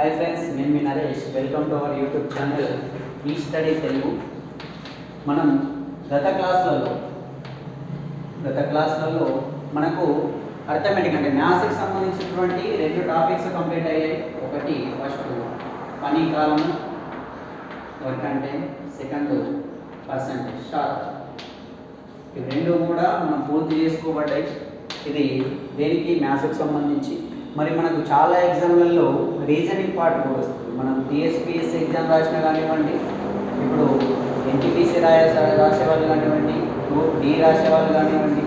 Hi friends, నేను మీ Naresh. Welcome to our YouTube channel ఈ స్టడీ తెలుగు. మనం గత క్లాస్లలో మనకు అర్థమెటిక్ అంటే మ్యాథ్స్కి సంబంధించినటువంటి రెండు టాపిక్స్ కంప్లీట్ అయ్యాయి. ఒకటి ఫస్ట్ పని కాలం వర్క్ అంటే, సెకండ్ పర్సెంటేజ్ షార్ట్. ఇవి రెండు కూడా మనం పూర్తి చేసుకోబడ్డాయి. ఇది దేనికి? మ్యాథ్స్కి సంబంధించి. మరి మనకు చాలా ఎగ్జామ్లలో రీజనింగ్ పార్ట్ కూడా వస్తుంది. మనం టీఎస్పీఎస్సీ ఎగ్జామ్ రాసినా కానివ్వండి, ఇప్పుడు ఎన్టీపీసీ రాసే వాళ్ళు కానివ్వండి, గ్రూప్ డి రాసే వాళ్ళు కానివ్వండి,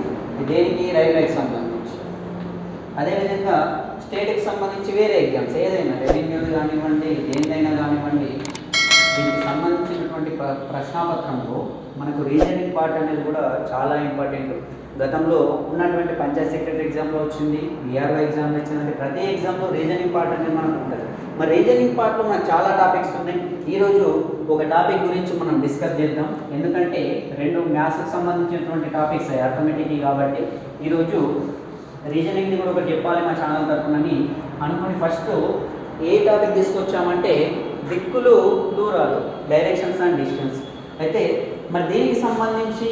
దేనికి? రైల్వేకి సంబంధించి. అదేవిధంగా స్టేట్కి సంబంధించి వేరే ఎగ్జామ్స్ ఏదైనా రెవెన్యూ కానివ్వండి, దేనిదైనా కానివ్వండి, దీనికి సంబంధించినటువంటి ప్రశ్నాపత్రంలో మనకు రీజనింగ్ పార్ట్ అనేది కూడా చాలా ఇంపార్టెంట్. గతంలో ఉన్నటువంటి పంచాయత్ సెక్రటరీ ఎగ్జామ్లో వచ్చింది, విఆర్ఓ ఎగ్జామ్లో వచ్చిందంటే ప్రతి ఎగ్జామ్లో రీజనింగ్ పార్ట్ అనేది మనకు ఉంటుంది. మరి రీజనింగ్ పార్ట్లో మనకు చాలా టాపిక్స్ ఉన్నాయి. ఈరోజు ఒక టాపిక్ గురించి మనం డిస్కస్ చేద్దాం. ఎందుకంటే రెండు మ్యాథ్స్కి సంబంధించినటువంటి టాపిక్స్ అర్థమెటిక్ కాబట్టి ఈరోజు రీజనింగ్ని కూడా ఒకటి చెప్పాలి మా ఛానల్ తరఫునని అనుకుని ఫస్ట్ ఏ టాపిక్ తీసుకొచ్చామంటే దిక్కులు దూరాలు, డైరెక్షన్స్ అండ్ డిస్టెన్స్. అయితే మరి దీనికి సంబంధించి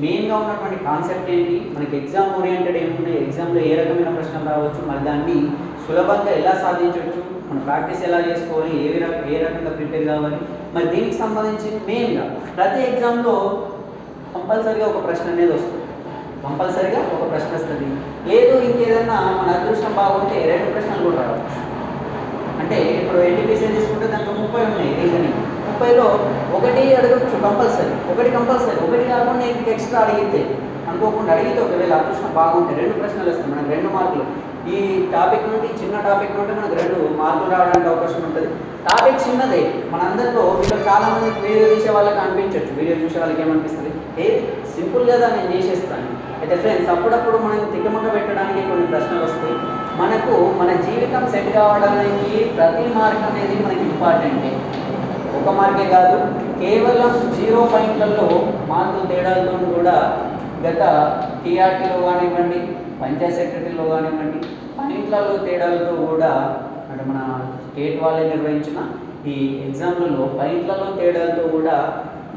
మెయిన్గా ఉన్నటువంటి కాన్సెప్ట్ ఏంటి, మనకి ఎగ్జామ్ ఓరియంటెడ్ ఏమున్నాయి, ఎగ్జామ్లో ఏ రకమైన ప్రశ్నలు రావచ్చు, మరి దాన్ని సులభంగా ఎలా సాధించవచ్చు, మన ప్రాక్టీస్ ఎలా చేసుకోవాలి, ఏ రకంగా ప్రిపేర్ కావాలి, మరి దీనికి సంబంధించి మెయిన్గా ప్రతి ఎగ్జామ్లో కంపల్సరీగా ఒక ప్రశ్న అనేది వస్తుంది. కంపల్సరీగా ఒక ప్రశ్న వస్తుంది. లేదు ఇంకేదన్నా మన అదృష్టం బాగుంటే రెండు ప్రశ్నలు కూడా రావచ్చు. అంటే ఇప్పుడు ఎన్టీపీసీ తీసుకుంటే దాంట్లో 30 ఉన్నాయి రీజనింగ్. 30లో ఒకటి అడగచ్చు కంపల్సరీ, ఒకటి కాకుండా ఇంక ఎక్స్ట్రా అడిగితే అనుకోకుండా అడిగితే ఒకవేళ అదృష్టం బాగుంటే రెండు ప్రశ్నలు వస్తాయి. మనకు 2 మార్కులు ఈ టాపిక్ నుండి, చిన్న టాపిక్ నుండి మనకు 2 మార్కులు రావడానికి అవకాశం ఉంటుంది. టాపిక్ చిన్నదే, మనందరిలో వీళ్ళు చాలామంది వీడియో చూసే వాళ్ళకి అనిపించవచ్చు, వీడియో చూసే వాళ్ళకి ఏమనిపిస్తుంది, ఏది సింపుల్ కదా నేను చేసేస్తాను. అయితే ఫ్రెండ్స్, అప్పుడప్పుడు మనం తికమక పెట్టడానికి కొన్ని ప్రశ్నలు వస్తాయి. మనకు మన జీవితం సెట్ కావడానికి ప్రతి మార్క్ అనేది మనకి ఇంపార్టెంటే. ఒక మార్కే కాదు, కేవలం 0 పాయింట్లలో మార్కులు తేడాలతో కూడా గత టీఆర్టీలో కానివ్వండి, పంచాయత్ సెక్రటరీలో కానివ్వండి, పాయింట్లలో తేడాలతో కూడా అంటే మన స్టేట్ వాళ్ళే నిర్వహించిన ఈ ఎగ్జామ్లలో పాయింట్లలో తేడాలతో కూడా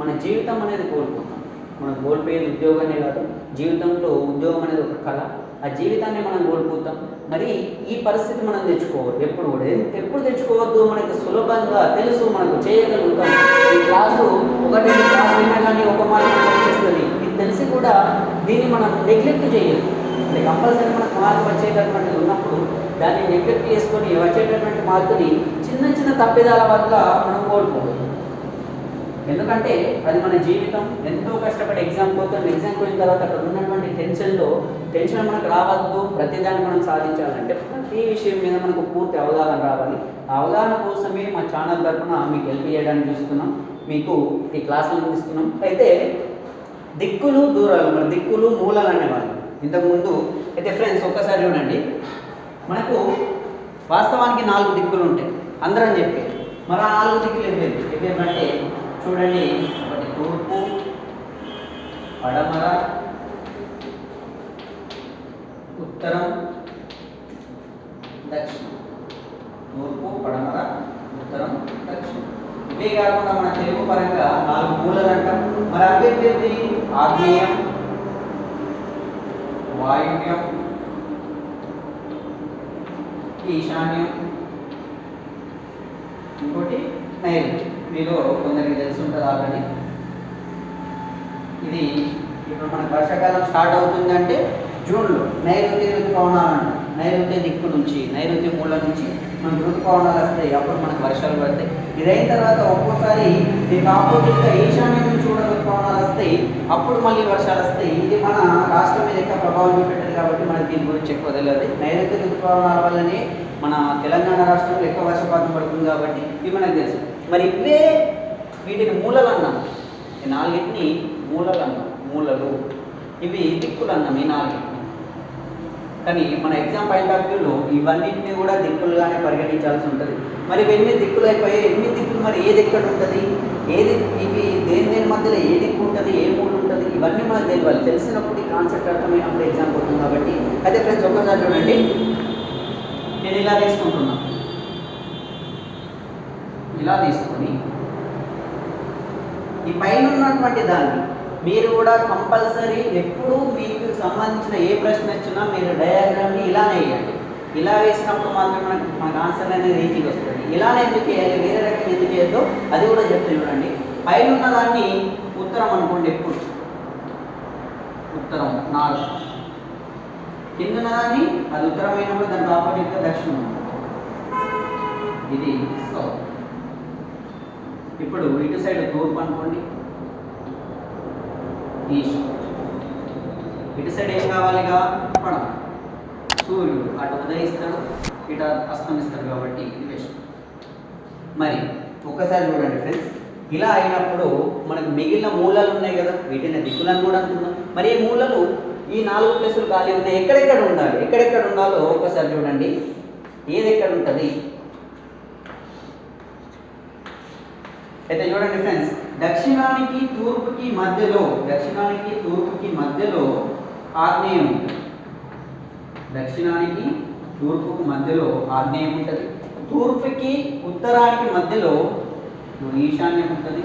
మన జీవితం అనేది కోల్పోతాం. మనం కోల్పోయేది ఉద్యోగానే కాదు, జీవితంలో ఉద్యోగం అనేది ఒక కళ. ఆ జీవితాన్ని మనం కోల్పోతాం. మరి ఈ పరిస్థితి మనం తెచ్చుకోవద్దు. ఎప్పుడు తెచ్చుకోవద్దు, మనకు సులభంగా తెలుసు, మనకు చేయగలుగుతాం. ఈ క్లాసు ఒకటి క్లాస్ అయినా కానీ ఒక మార్క్ వచ్చేస్తుంది. ఇది తెలిసి కూడా దీన్ని మనం నెగ్లెక్ట్ చేయొద్దు. అంటే కంపల్సరీ మనకు మార్క్ వచ్చేటటువంటిది ఉన్నప్పుడు దాన్ని నెగ్లెక్ట్ చేసుకొని వచ్చేటటువంటి మార్కుని చిన్న తప్పిదాల వల్ల మనం కోల్పోవద్దు. ఎందుకంటే అది మన జీవితం. ఎంతో కష్టపడి ఎగ్జామ్ పోతాం. ఎగ్జామ్కి పోయిన తర్వాత అక్కడ ఉన్నటువంటి టెన్షన్ మనకు రావద్దు. ప్రతిదాన్ని మనం సాధించాలంటే ప్రతి విషయం మీద మనకు పూర్తి అవగాహన రావాలి. ఆ అవగాహన కోసమే మా ఛానల్ తరఫున మీకు హెల్ప్ చేయడానికి చూస్తున్నాం, మీకు ఈ క్లాసులు అందిస్తున్నాం. అయితే దిక్కులు దూరాలు, మన దిక్కులు మూలాలు అనేవాళ్ళు ఇంతకుముందు. అయితే ఫ్రెండ్స్ ఒక్కసారి చూడండి, మనకు వాస్తవానికి 4 దిక్కులు ఉంటాయి అందరం చెప్పి. మరి ఆ 4 దిక్కులు ఏవేమంటే చూడండి, ఒకటి తూర్పు, పడమర, ఉత్తరం, దక్షిణం. తూర్పు, పడమర, ఉత్తరం, దక్షిణం. ఇవే కాకుండా మన తెలుగు పరంగా 4 మూలలు అంటాం. మరి అవేంటి? ఆగ్నేయం, వాయువ్యం, ఈశాన్యం, ఇంకోటి నైరుతి. మీలో కొందరికి తెలిసి ఉంటుంది ఆల్రెడీ. ఇది ఇప్పుడు మనకు వర్షాకాలం స్టార్ట్ అవుతుందంటే జూన్లో నైరుతి ఋతుపవనాలు అంటాం. నైరుతి దిక్కు నుంచి, నైరుతి మూల నుంచి మనకు ఋతుపవనాలు వస్తాయి. అప్పుడు మనకు వర్షాలు పడతాయి. ఇది అయిన తర్వాత ఒక్కోసారి దీనికి ఆపోజిట్గా ఈశాన్యం నుంచి కూడా ఋతుపవనాలు వస్తాయి. అప్పుడు మళ్ళీ వర్షాలు వస్తాయి. ఇది మన రాష్ట్రం మీద ఎక్కువ ప్రభావం చూపెట్టదు కాబట్టి మనకి దీని గురించి ఎక్కువ తెలియదు. నైరుతి ఋతుపవనాల వల్లనే మన తెలంగాణ రాష్ట్రంలో ఎక్కువ వర్షపాతం పడుతుంది కాబట్టి ఇవి మనకు తెలుసు. మరి ఇవే వీటిని మూలలు అన్నాం. ఈ 4టిని మూలలు అన్నాం. మూలలు ఇవి దిక్కులు అన్నాం ఈ 4టిని. కానీ మన ఎగ్జామ్ పాయింట్ ఆఫ్ వ్యూలో ఇవన్నింటినీ కూడా దిక్కులుగానే పరిగణించాల్సి ఉంటుంది. మరి ఇవన్నీ దిక్కులు అయిపోయాయి. 8 దిక్కులు, మరి ఏది ఎక్కడ ఉంటుంది, ఇవి దేని మధ్యలో ఏ దిక్కు ఉంటుంది, ఏ మూడు ఉంటుంది, ఇవన్నీ మనకు తెలియాలి. తెలిసినప్పుడు ఈ కాన్సెప్ట్ అర్థమైనప్పుడు ఎగ్జామ్ పోతుంది కాబట్టి. అయితే ఫ్రెండ్స్ ఒక్కసారి చూడండి, నేను ఇలా తీసుకుంటున్నాను. ఇలా తీసుకొని ఈ పైన ఉన్నటువంటి దాన్ని మీరు కూడా కంపల్సరీ ఎప్పుడు మీకు సంబంధించిన ఏ ప్రశ్న వచ్చినా మీరు డయాగ్రామ్ని ఇలానే వేయండి. ఇలా వేసినప్పుడు మాత్రం మనకు ఆన్సర్ అనేది ఈజీగా వస్తుంది. ఇలానే ఎందుకు వేయాలి, వేరే రకంగా ఎందుకు వేయద్దో అది కూడా చెప్తే చూడండి. పైన ఉన్న దాన్ని ఉత్తరం అనుకోండి, ఎప్పుడు ఉత్తరం నార్త్, కింద ఉన్నదాన్ని అది ఉత్తరమైనప్పుడు దానికి ఆపోజిట్గా దక్షిణం, ఇది సౌత్. ఇప్పుడు ఇటు సైడ్ తూర్పు అనుకోండి, ఈస్ట్. ఇటు సైడ్ ఏం కావాలిగా, పడమ. సూర్యుడు అటు ఉదయిస్తాడు, ఇటు అస్తమిస్తాడు కాబట్టి ఇది వెస్ట్. మరి ఒక్కసారి చూడండి ఫ్రెండ్స్, ఇలా అయినప్పుడు మనకు మిగిలిన మూలలు ఉన్నాయి కదా, వీటిని దిక్కులను కూడా అనుకున్నాం. మరి ఈ మూలలు ఈ 4 ప్లేసులు ఖాళీ ఉన్నాయి, ఎక్కడెక్కడ ఉండాలి, ఎక్కడెక్కడ ఉండాలో ఒక్కసారి చూడండి. ఏది ఎక్కడ ఉంటుంది అయితే చూడండి ఫ్రెండ్స్, దక్షిణానికి తూర్పుకి మధ్యలో ఆగ్నేయం ఉంటుంది. దక్షిణానికి తూర్పుకు మధ్యలో ఆగ్నేయం ఉంటుంది. తూర్పుకి ఉత్తరానికి మధ్యలో ఈశాన్యం ఉంటుంది.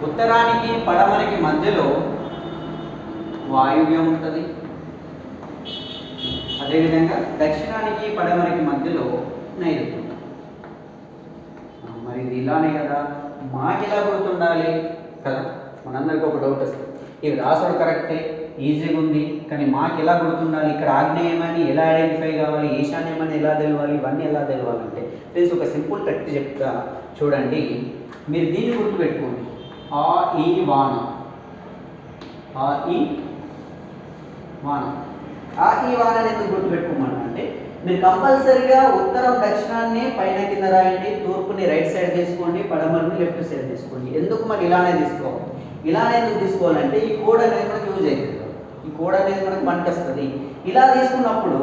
ఉత్తరానికి పడమరకి మధ్యలో వాయువ్యం ఉంటుంది. అదేవిధంగా దక్షిణానికి పడమరకి మధ్యలో నైరుతి. మరి ఇది ఇలానే కదా, మాకు ఎలా గుర్తుండాలి కదా, మనందరికీ ఒక డౌట్ వస్తుంది. ఇది రాసుడు కరెక్టే, ఈజీగా ఉంది, కానీ మాకు ఎలా గుర్తుండాలి, ఇక్కడ ఆగ్నేయమని ఎలా ఐడెంటిఫై కావాలి, ఈశాన్యమని ఎలా తెలవాలి, ఇవన్నీ ఎలా తెలవాలంటే ఫ్రెండ్స్ ఒక సింపుల్ టెక్ట్ చెప్తా చూడండి. మీరు దీన్ని గుర్తుపెట్టుకోండి, ఆ ఈ వాన, ఆ ఈ వాన. ఆ ఈ వానని ఎందుకు గుర్తుపెట్టుకోమన్నా అంటే, మీరు కంపల్సరీగా ఉత్తరం దక్షిణాన్ని పైన కింద రాయండి, తూర్పుని రైట్ సైడ్ తీసుకోండి, పడమరని లెఫ్ట్ సైడ్ తీసుకోండి. ఎందుకు మరి ఇలానే తీసుకోవాలి, ఇలానే ఎందుకు తీసుకోవాలంటే ఈ కోడ్ అనేది మనకు యూజ్ అవుతుంది, ఈ కోడ్ అనేది మనకు పనికొస్తుంది. ఇలా తీసుకున్నప్పుడు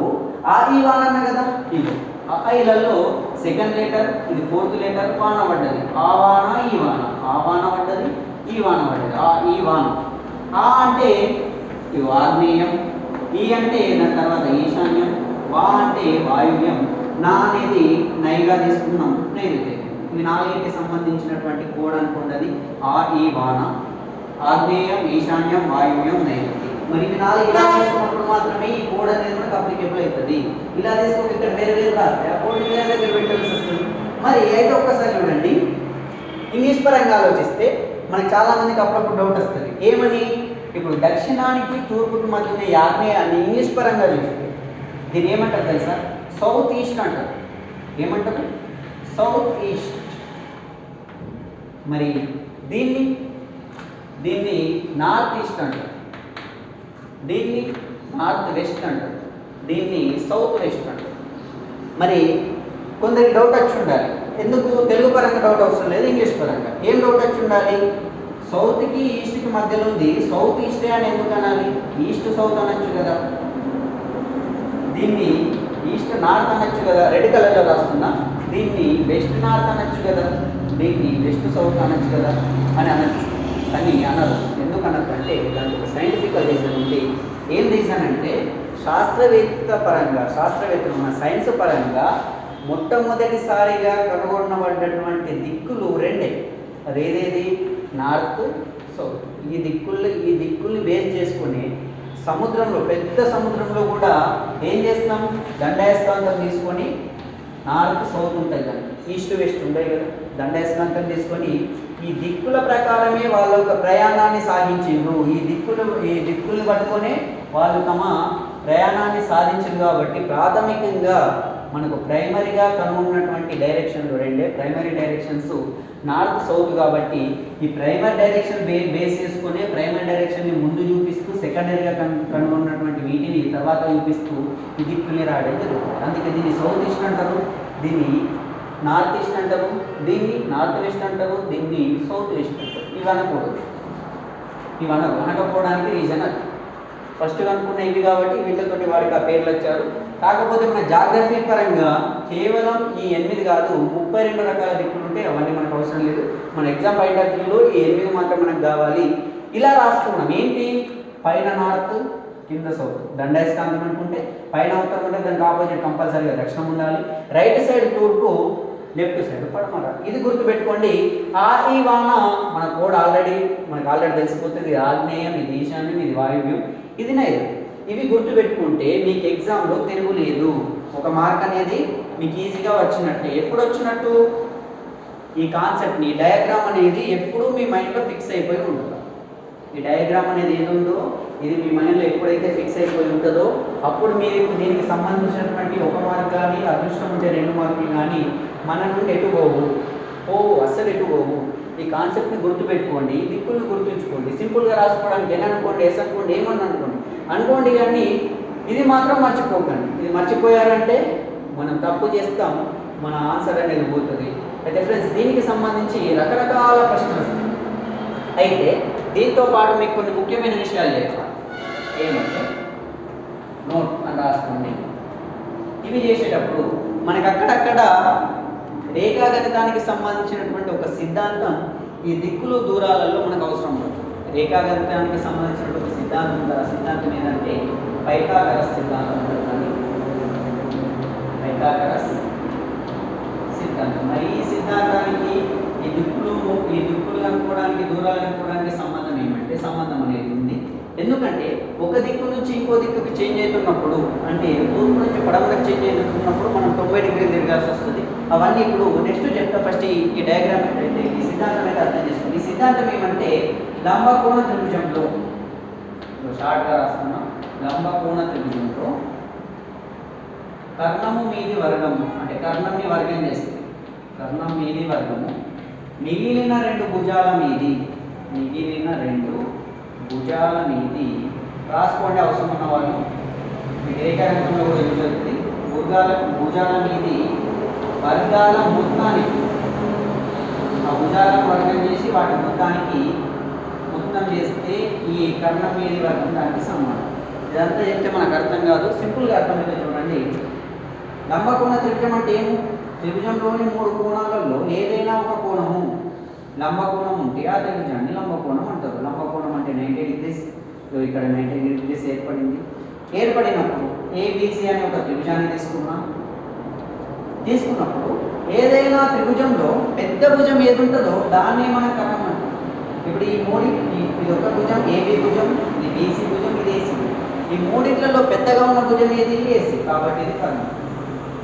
ఆ ఈ వాన అన్న కదా, ఇది ఆ ఐలలో సెకండ్ లెటర్, ఇది ఫోర్త్ లెటర్, వాన పడ్డది. ఆ వాన ఈ వాన, ఆ వాన పడ్డది, ఈ వాన పడ్డది, ఆ ఈ వాన. ఆ అంటే ఇది ఆగ్నేయం, ఈ అంటే దాని తర్వాత ఈశాన్యం, వా అంటే వాయువ్యం, నా అనేది నైగా తీసుకున్నాం, నైరుతి. ఇవి 4కి సంబంధించినటువంటి కోడ్ అనుకున్నది. ఆ ఈ వాన, ఆగ్నేయం, ఈశాన్యం, వాయువ్యం, నైరుతి. మరి ఇవి 4 ఇలా తీసుకున్నప్పుడు మాత్రమే ఈ కోడ్ అనేది మనకు అప్లికేబుల్ అవుతుంది. ఇలా తీసుకుంటే ఇక్కడ వేరే వేరే రాస్తే ఆ కోడ్ వేరే దగ్గర పెట్టాల్సి వస్తుంది. మరి అయితే ఒక్కసారి చూడండి, ఇంగ్లీష్ పరంగా ఆలోచిస్తే మనకు చాలా మందికి అప్పుడప్పుడు డౌట్ వస్తుంది. ఏమని, ఇప్పుడు దక్షిణానికి తూర్పుకి మధ్య ఉన్న ఆగ్నేయాన్ని ఇంగ్లీష్ పరంగా చూస్తే దీన్ని ఏమంటారు తెలుసా, సౌత్ ఈస్ట్ అంటారు. ఏమంటారు, సౌత్ ఈస్ట్. మరి దీన్ని నార్త్ ఈస్ట్ అంటారు, దీన్ని నార్త్ వెస్ట్ అంటారు, దీన్ని సౌత్ వెస్ట్ అంటారు. మరి కొందరికి డౌట్ వచ్చి ఉండాలి, ఎందుకు తెలుగు పరంగా డౌట్ అవసరం లేదు, ఇంగ్లీష్ పరంగా ఏం డౌట్ వచ్చి ఉండాలి, సౌత్కి ఈస్ట్కి మధ్యలో ఉంది, సౌత్ ఈస్టే అని ఎందుకు అనాలి, ఈస్ట్ సౌత్ అనొచ్చు కదా, దీన్ని ఈస్ట్ నార్త్ అనొచ్చు కదా, రెడ్ కలర్లో రాస్తున్నా, దీన్ని వెస్ట్ నార్త్ అనొచ్చు కదా, దీన్ని వెస్ట్ సౌత్ అనొచ్చు కదా అని అనొచ్చు. కానీ అనరు. ఎందుకు అనొచ్చు అంటే దానికి ఒక సైంటిఫికల్ రీజన్ ఉంది. ఏం రీజన్ అంటే శాస్త్రవేత్తలు ఉన్న సైన్స్ పరంగా మొట్టమొదటిసారిగా కనుగొనబడ్డటువంటి దిక్కులు రెండే. అదేదేది, నార్త్ సౌత్. ఈ దిక్కుల్ని బేస్ చేసుకొని సముద్రంలో, పెద్ద సముద్రంలో కూడా ఏం చేస్తాం, దండాయస్కాంతం తీసుకొని నార్త్ సౌత్ ఉంటుంది కదా, ఈస్ట్ వెస్ట్ ఉంటాయి కదా, దండాయస్కాంతం తీసుకొని ఈ దిక్కుల ప్రకారమే వాళ్ళ యొక్క ప్రయాణాన్ని సాగించిండ్రు. ఈ దిక్కుల్ని పట్టుకొనే వాళ్ళు తమ ప్రయాణాన్ని సాధించారు. కాబట్టి ప్రాథమికంగా మనకు ప్రైమరీగా కనుగొన్నటువంటి డైరెక్షన్లు రెండే. ప్రైమరీ డైరెక్షన్స్ నార్త్ సౌత్ కాబట్టి ఈ ప్రైమరీ డైరెక్షన్ బేస్ చేసుకునే ప్రైమరీ డైరెక్షన్ని ముందు చూపిస్తూ సెకండరీగా కనుగొన్నటువంటి వీటిని తర్వాత చూపిస్తూ ఈ దిక్కుల్ని రావడం జరుగుతుంది. అందుకే దీన్ని సౌత్ ఈస్ట్ అంటారు, దీన్ని నార్త్ ఈస్ట్ అంటారు, దీన్ని నార్త్ వెస్ట్ అంటారు, దీన్ని సౌత్ వెస్ట్ అంటారు. ఇవి అనకపోవడానికి రీజన్ అది. ఫస్ట్ అనుకున్న ఇవి కాబట్టి వీటితోటి వాడికి ఆ పేర్లు వచ్చారు. కాకపోతే మన జాగ్రఫీ పరంగా కేవలం ఈ 8 కాదు, 32 రకాల దిక్కులు ఉంటాయి. అవన్నీ మనకు అవసరం లేదు. మన ఎగ్జామ్ పాయింట్ ఆఫ్ వ్యూలో ఈ 8 మాత్రం మనకు కావాలి. ఇలా రాసుకున్నాం. ఏంటి, పైన నార్త్, కింద సౌత్. దండాయస్కాంతం అనుకుంటే పైన ఉత్తరం ఉంటే దానికి ఆపోజిట్ కంపల్సరీగా దక్షిణం ఉండాలి. రైట్ సైడ్ తూర్పు, లెఫ్ట్ సైడ్ పడమర. ఇది గుర్తుపెట్టుకోండి. ఆ ఈ వాన మన కోడ్ మనకు ఆల్రెడీ తెలిసిపోతుంది. ఇది ఆగ్నేయం, ఇది ఈశాన్యం, ఇది వాయువ్యం, ఇది నైరుతి. ఇవి గుర్తుపెట్టుకుంటే మీకు ఎగ్జామ్లో తిరుగులేదు. ఒక మార్క్ అనేది మీకు ఈజీగా వచ్చినట్టే. ఎప్పుడు వచ్చినట్టు? ఈ కాన్సెప్ట్ని, డయాగ్రామ్ అనేది ఎప్పుడూ మీ మైండ్లో ఫిక్స్ అయిపోయి ఉంటుంది. ఈ డయాగ్రామ్ అనేది ఏది ఉందో ఇది మీ మైండ్లో ఎప్పుడైతే ఫిక్స్ అయిపోయి ఉంటుందో అప్పుడు మీరు దీనికి సంబంధించినటువంటి ఒక మార్క్ కానీ, అదృష్టం ఉంటే 2 మార్కులు కానీ మన నుండి ఎటు పోవు, అస్సలు ఎటు పోవు. ఈ కాన్సెప్ట్ని గుర్తుపెట్టుకోండి, దిక్కులను గుర్తుంచుకోండి. సింపుల్గా రాసుకోవడానికి ఎన్ అనుకోండి, ఎస్ అనుకోండి, ఏమన్నా అనుకోండి కానీ ఇది మాత్రం మర్చిపోకండి. ఇది మర్చిపోయారంటే మనం తప్పు చేస్తాం, మన ఆన్సర్ అనేది పోతుంది. అయితే ఫ్రెండ్స్, దీనికి సంబంధించి రకరకాల ప్రశ్నలు వస్తాయి. అయితే దీంతో పాటు మీకు కొన్ని ముఖ్యమైన విషయాలు చెప్తాను. ఏమంటే నోట్ అని రాసుకోండి. ఇవి చేసేటప్పుడు మనకు అక్కడక్కడ రేఖాగణితానికి సంబంధించినటువంటి ఒక సిద్ధాంతం ఈ దిక్కులు దూరాలలో మనకు అవసరం ఉంటుంది. రేఖాగణితానికి సంబంధించినటువంటి ఒక సిద్ధాంతం ఉంటుంది. ఆ సిద్ధాంతం ఏంటంటే పైథాగరస్ సిద్ధాంతం ఉంటుంది. పైథాగరస్ సిద్ధాంతం. మరి ఈ సిద్ధాంతానికి ఈ దిక్కులు కనుక్కోవడానికి, దూరాలు కనుక్కోవడానికి సంబంధం అనేది ఉంది. ఎందుకంటే ఒక దిక్కు నుంచి ఇంకో దిక్కుకి చేంజ్ అవుతున్నప్పుడు, అంటే తూర్పు నుంచి పడమరకు చేంజ్ అవుతున్నప్పుడు మనం 90 డిగ్రీలు తిరగాల్సి వస్తుంది. అవన్నీ ఇప్పుడు నెక్స్ట్ చెప్తా. ఫస్ట్ ఈ డయాగ్రామ్ అయితే ఈ సిద్ధాంతం అయితే అర్థం చేసుకోండి. ఈ సిద్ధాంతం ఏమంటే లంబకోణ త్రిభుజంలో, షార్ట్గా రాస్తున్నాం, లంబకోణ త్రిభుజంలో కర్ణము మీది వర్గము, అంటే కర్ణంని వర్గం చేస్తుంది. కర్ణం మీది వర్గము మిగిలిన 2 భుజాల మీది, రాసుకోండి అవసరం ఉన్న వాళ్ళు. మీకు రేఖాగణితంలో కూడా యూజ్ అవుతుంది. భుజాల మీది వర్గాల మొత్తానికి, ఆ భుజాలను వర్గం చేసి వాటి మొత్తం చేస్తే ఈ కర్ణం మీది వర్గం దానికి సమానం. ఇదంతా చెప్తే మనకు అర్థం కాదు, సింపుల్గా అర్థమైతే చూడండి. లంబకోణ త్రిభుజం అంటే ఏమి? త్రిభుజంలోని 3 కోణాలలో ఏదైనా ఒక కోణము లంబకోణం ఉంటే ఆ త్రిభుజాన్ని లంబకోణం అంటారు. లంబకోణం అంటే 90 డిగ్రీస్. ఇక్కడ 90 డిగ్రీస్ ఏర్పడినప్పుడు ఏబిసి అనే ఒక త్రిభుజాన్ని తీసుకున్నప్పుడు ఏదైనా త్రిభుజంలో పెద్ద భుజం ఏది ఉంటుందో దాన్ని మనం కర్ణం అంటాం. ఇప్పుడు ఇది ఒక భుజం, ఏబి భుజం, ఇది బీసీ భుజం, ఇది ఏసీ భుజం. ఈ మూడిట్లలో పెద్దగా ఉన్న భుజం ఏది? ఏసీ. కాబట్టి ఇది కర్ణం.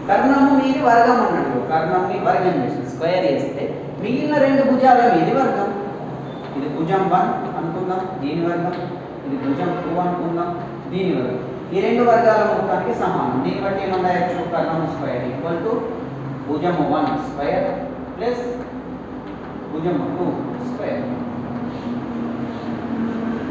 కర్ణము మీది వర్గం అన్నట్టు, కర్ణంని వర్గం చేసి స్క్వేర్ చేస్తే మిగిలిన 2 భుజాల మీది వర్గం. ఇది భుజం 1 అనుకుందాం, దీని వర్గం. ఇది భుజం 2 అనుకుందాం, దీని వర్గం. ఈ 2 వర్గాల మొత్తానికి సమానం. దీన్ని బట్టి ఏమన్నాయచ్చు? కర్ణము స్క్వేర్ ఈక్వల్ టు భుజం 1 స్క్వేర్ ప్లస్ భుజం 2 స్క్వేర్.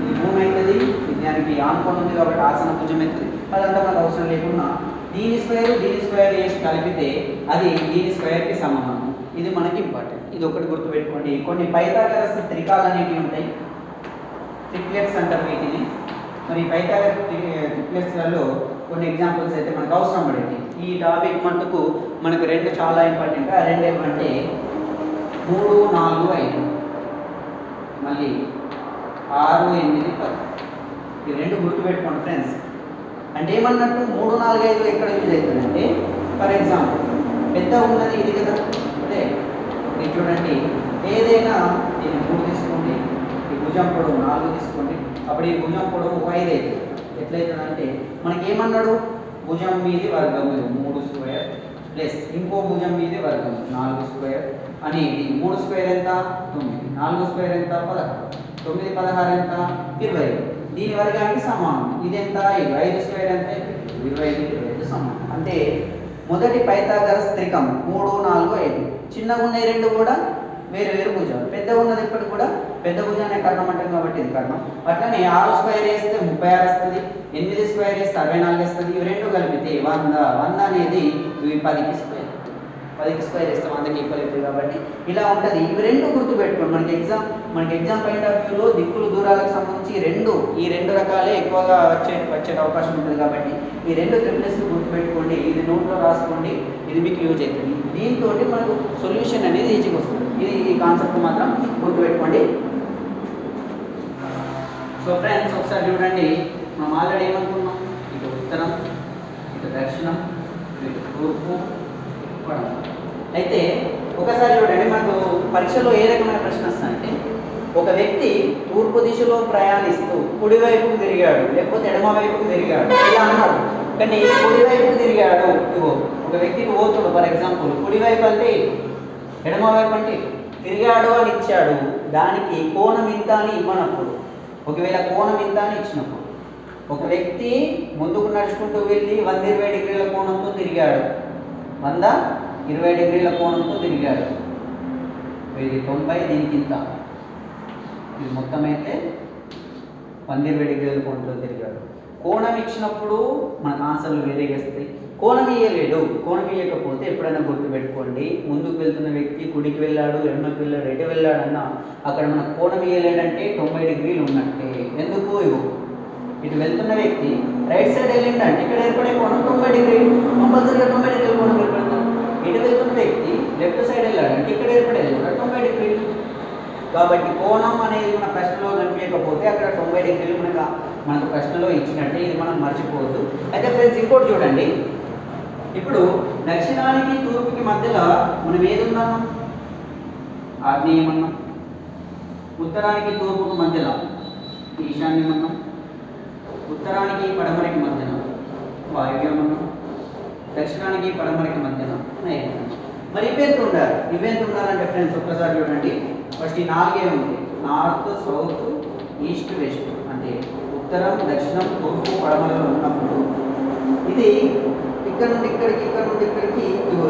ఇది భూమి అవుతుంది, దానికి ఆనుకొని ఉంది కాబట్టి ఆసన భుజం అవుతుంది. అదంతా మనకు అవసరం లేకుండా దీని స్క్వేర్ చేసి కలిపితే అది దీని స్క్వేర్కి సమానం. ఇది మనకి ఇంపార్టెంట్. ఇది ఒకటి గుర్తుపెట్టుకోండి. కొన్ని పైథాగరస్ త్రికాలు అనేవి ఉంటాయి, ట్రిప్లెట్స్ అంటారు వీటిని. మరి పైథాగరస్ ట్రిప్లెట్స్లలో కొన్ని ఎగ్జాంపుల్స్ అయితే మనకు అవసరం పడేది. ఈ టాపిక్ మటుకు మనకు 2 చాలా ఇంపార్టెంట్. ఆ 2 ఏమంటే 3, 4, 5, మళ్ళీ 6, 8, 10. ఈ 2 గుర్తుపెట్టుకోండి ఫ్రెండ్స్. అంటే ఏమన్నట్టు 3, 4, 5 ఎక్కడ యూజ్ అవుతుందంటే, ఫర్ ఎగ్జాంపుల్ పెద్ద ఉన్నది ఇది కదా, అంటే ఇది చూడండి. ఏదైనా దీన్ని 3 తీసుకోండి, ఈ భుజం పొడవు 4 తీసుకోండి. అప్పుడు ఈ భుజం పొడవు 5 అవుతుంది. ఎట్లయితుందంటే మనకి ఏమన్నాడు? భుజం మీది వర్గము 3 స్క్వేర్ ప్లస్ ఇంకో భుజం మీది వర్గం 4 స్క్వేర్ అనేది 3 స్క్వేర్ ఎంత? 9, 4 స్క్వేర్ ఎంత? 16, 9, 16 ఎంత? 20. దీని వర్గానికి సమానం. ఇది ఎంత? 5 స్క్వేర్ ఎంత? 25 సమానం. అంటే మొదటి పైథాగరస్ త్రికం 3, 4, 5. చిన్నగా ఉన్న 2 కూడా వేరు భుజాలు. పెద్ద ఉన్నది ఇప్పటికి కూడా పెద్ద భుజాన్ని కర్ణం అంటాం కాబట్టి ఇది కర్ణం. అట్లనే 6 స్క్వేర్ వేస్తే 36 వస్తుంది, 8 స్క్వేర్ వేస్తే 64 వస్తుంది. ఇవి 2 కలిపితే 100 అనేది 10కి స్క్వేర్ వేస్తే 100కి ఈక్వల్ అవుతుంది. కాబట్టి ఇలా ఉంటుంది. ఇవి 2 గుర్తుపెట్టుకోండి. మనకి ఎగ్జామ్ పాయింట్ ఆఫ్ వ్యూలో దిక్కులు దూరాలకు సంబంధించి ఈ రెండు రకాలే ఎక్కువగా వచ్చే అవకాశం ఉంటుంది. కాబట్టి ఈ 2 ట్రిప్లెస్ గుర్తుపెట్టుకోండి. ఇది నోట్లో రాసుకోండి, ఇది మీకు యూజ్ అవుతుంది. దీంతో మనకు సొల్యూషన్ అనేది ఈజీగా వస్తుంది. ఈ కాన్సెప్ట్ మాత్రం గుర్తుపెట్టుకోండి. సో ఫ్రెండ్స్, ఒకసారి చూడండి. మనం ఆల్రెడీ ఏమనుకున్నాం, ఇటు ఉత్తరం, ఇటు దక్షిణం, ఇటు తూర్పు, పడమర. అయితే ఒకసారి చూడండి, మనకు పరీక్షలో ఏ రకమైన ప్రశ్న వస్తుందంటే, ఒక వ్యక్తి తూర్పు దిశలో ప్రయాణిస్తూ కుడివైపుకు తిరిగాడు లేకపోతే ఎడమ వైపుకు తిరిగాడు ఇలా అన్నాడు. కానీ కుడివైపుకు తిరిగాడు, ఇగో ఒక వ్యక్తికి పోతుడు ఫర్ ఎగ్జాంపుల్, కుడివైపు అంటే ఎడమ వైపు అంటే తిరిగాడు అని ఇచ్చాడు, దానికి కోణం ఇంత అని ఇవ్వనప్పుడు, ఒకవేళ కోణం ఇంత అని ఇచ్చినప్పుడు, ఒక వ్యక్తి ముందుకు నడుచుకుంటూ వెళ్ళి 120 డిగ్రీల కోణంతో తిరిగాడు, 120 డిగ్రీల కోణంతో తిరిగాడు, ఇది 90, దీనికి ఇంత, ఇది మొత్తం అయితే 120 డిగ్రీల కోణంతో తిరిగాడు. కోణం ఇచ్చినప్పుడు మనకు ఆన్సర్లు వేరేగా వస్తాయి. కోణం ఇయ్యలేడు, కోణం ఇయ్యకపోతే ఎప్పుడైనా గుర్తుపెట్టుకోండి, ముందుకు వెళ్తున్న వ్యక్తి కుడికి వెళ్ళాడు, ఎడమకి వెళ్ళాడు, ఎటు వెళ్ళాడన్నా అక్కడ మనకు కోణం ఇయ్యలేడంటే 90 డిగ్రీలు ఉన్నట్టే. ఎందుకు, ఇటు వెళ్తున్న వ్యక్తి రైట్ సైడ్ వెళ్ళిండంటే ఇక్కడ ఏర్పడే కోణం 90 డిగ్రీలు, కంపల్సరీగా 90 డిగ్రీల కోణం ఏర్పడుతుంది. ఇటు వెళ్తున్న వ్యక్తి లెఫ్ట్ సైడ్ వెళ్ళాడంటే ఇక్కడ ఏర్పడేది కూడా 90 డిగ్రీలు. కాబట్టి కోణం అనేది మన ప్రశ్నలో కనిపించకపోతే అక్కడ 90 డిగ్రీలు మనకు ప్రశ్నలో ఇచ్చినట్టే, ఇది మనం మర్చిపోవద్దు. అయితే ఫ్రెండ్స్ ఇంకోటి చూడండి, ఇప్పుడు దక్షిణానికి తూర్పుకి మధ్యలో మనం ఏది ఉన్నాము, ఆగ్నేయం అన్నాం. ఉత్తరానికి తూర్పుకి మధ్యలో ఈశాన్యం అన్నాం. ఉత్తరానికి పడమరకి మధ్యన వాయువ్యం అన్నాం. దక్షిణానికి పడమరకి మధ్యన నైరుత్యం. మరి ఇవెంత ఉండాలి, ఇవెంత ఉండాలంటే ఫ్రెండ్స్ ఒక్కసారి చూడండి, ఫస్ట్ ఈ 4 ఉంది, నార్త్, సౌత్, ఈస్ట్, వెస్ట్, అంటే ఉత్తరం, దక్షిణం, తూర్పు, పడమరలో ఉన్నప్పుడు ఇది ఇక్కడ నుండి ఇక్కడికి, ఇక్కడ నుండి ఇక్కడికి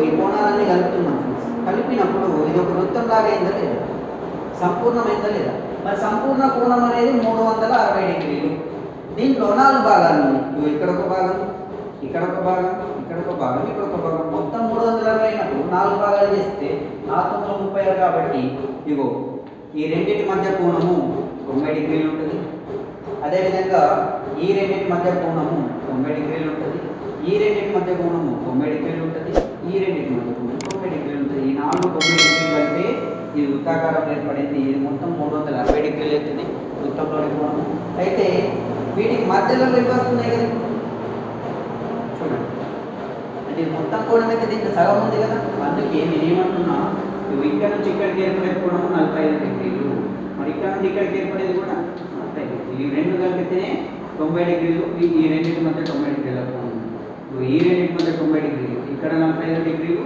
ఈ కోణాలన్నీ కలుపుతున్నాం ఫ్రెండ్స్. కలిపినప్పుడు ఇది ఒక వృత్తం లాగా అయిందా లేదా, సంపూర్ణమైందా లేదా. మరి సంపూర్ణ కోణం అనేది 360 డిగ్రీలు. దీంట్లో 4 భాగాలు ఉన్నాయి, ఇక్కడ ఒక భాగం, ఇక్కడ ఒక భాగం, ఇక్కడ ఒక భాగం, ఇక్కడ ఒక భాగం, మొత్తం 360 అయినప్పుడు 4 భాగాలు చేస్తే 436 కాబట్టి ఇగో ఈ రెండింటి మధ్య కోణము 90 డిగ్రీలు ఉంటుంది. అదేవిధంగా ఈ రెండింటి మధ్య కోణము 90 డిగ్రీలు ఉంటుంది. ఈ రెండింటి మధ్య కోణము 90 డిగ్రీలు ఉంటుంది. ఈ రెండింటి మధ్య కోణం 90 డిగ్రీలు ఉంటుంది. ఈ 4 90 డిగ్రీలు అంటే ఇది వృత్తాకారం ఏర్పడింది, ఇది మొత్తం 360 డిగ్రీలు అవుతుంది వృత్తంలోని కోణము. అయితే వీటికి మధ్యలో లెక్క వస్తున్నాయి కదా చూడండి, అంటే మొత్తం కోణం అయితే దీంట్లో సగం ఉంది కదా. అందుకే నేను ఏమంటున్నా, ఇక్కడ నుంచి ఇక్కడికి ఏర్పడే కోణము 45 డిగ్రీలు, మరి ఇక్కడ నుండి ఇక్కడికి ఏర్పడేది కూడా 45 డిగ్రీలు. ఈ రెండు కలిపితేనే 90 డిగ్రీలు. ఈ రెండింటి మధ్య 90 డిగ్రీల కోణం, ఈ రెండింటి మధ్య 90 డిగ్రీలు, ఇక్కడ 45 డిగ్రీలు,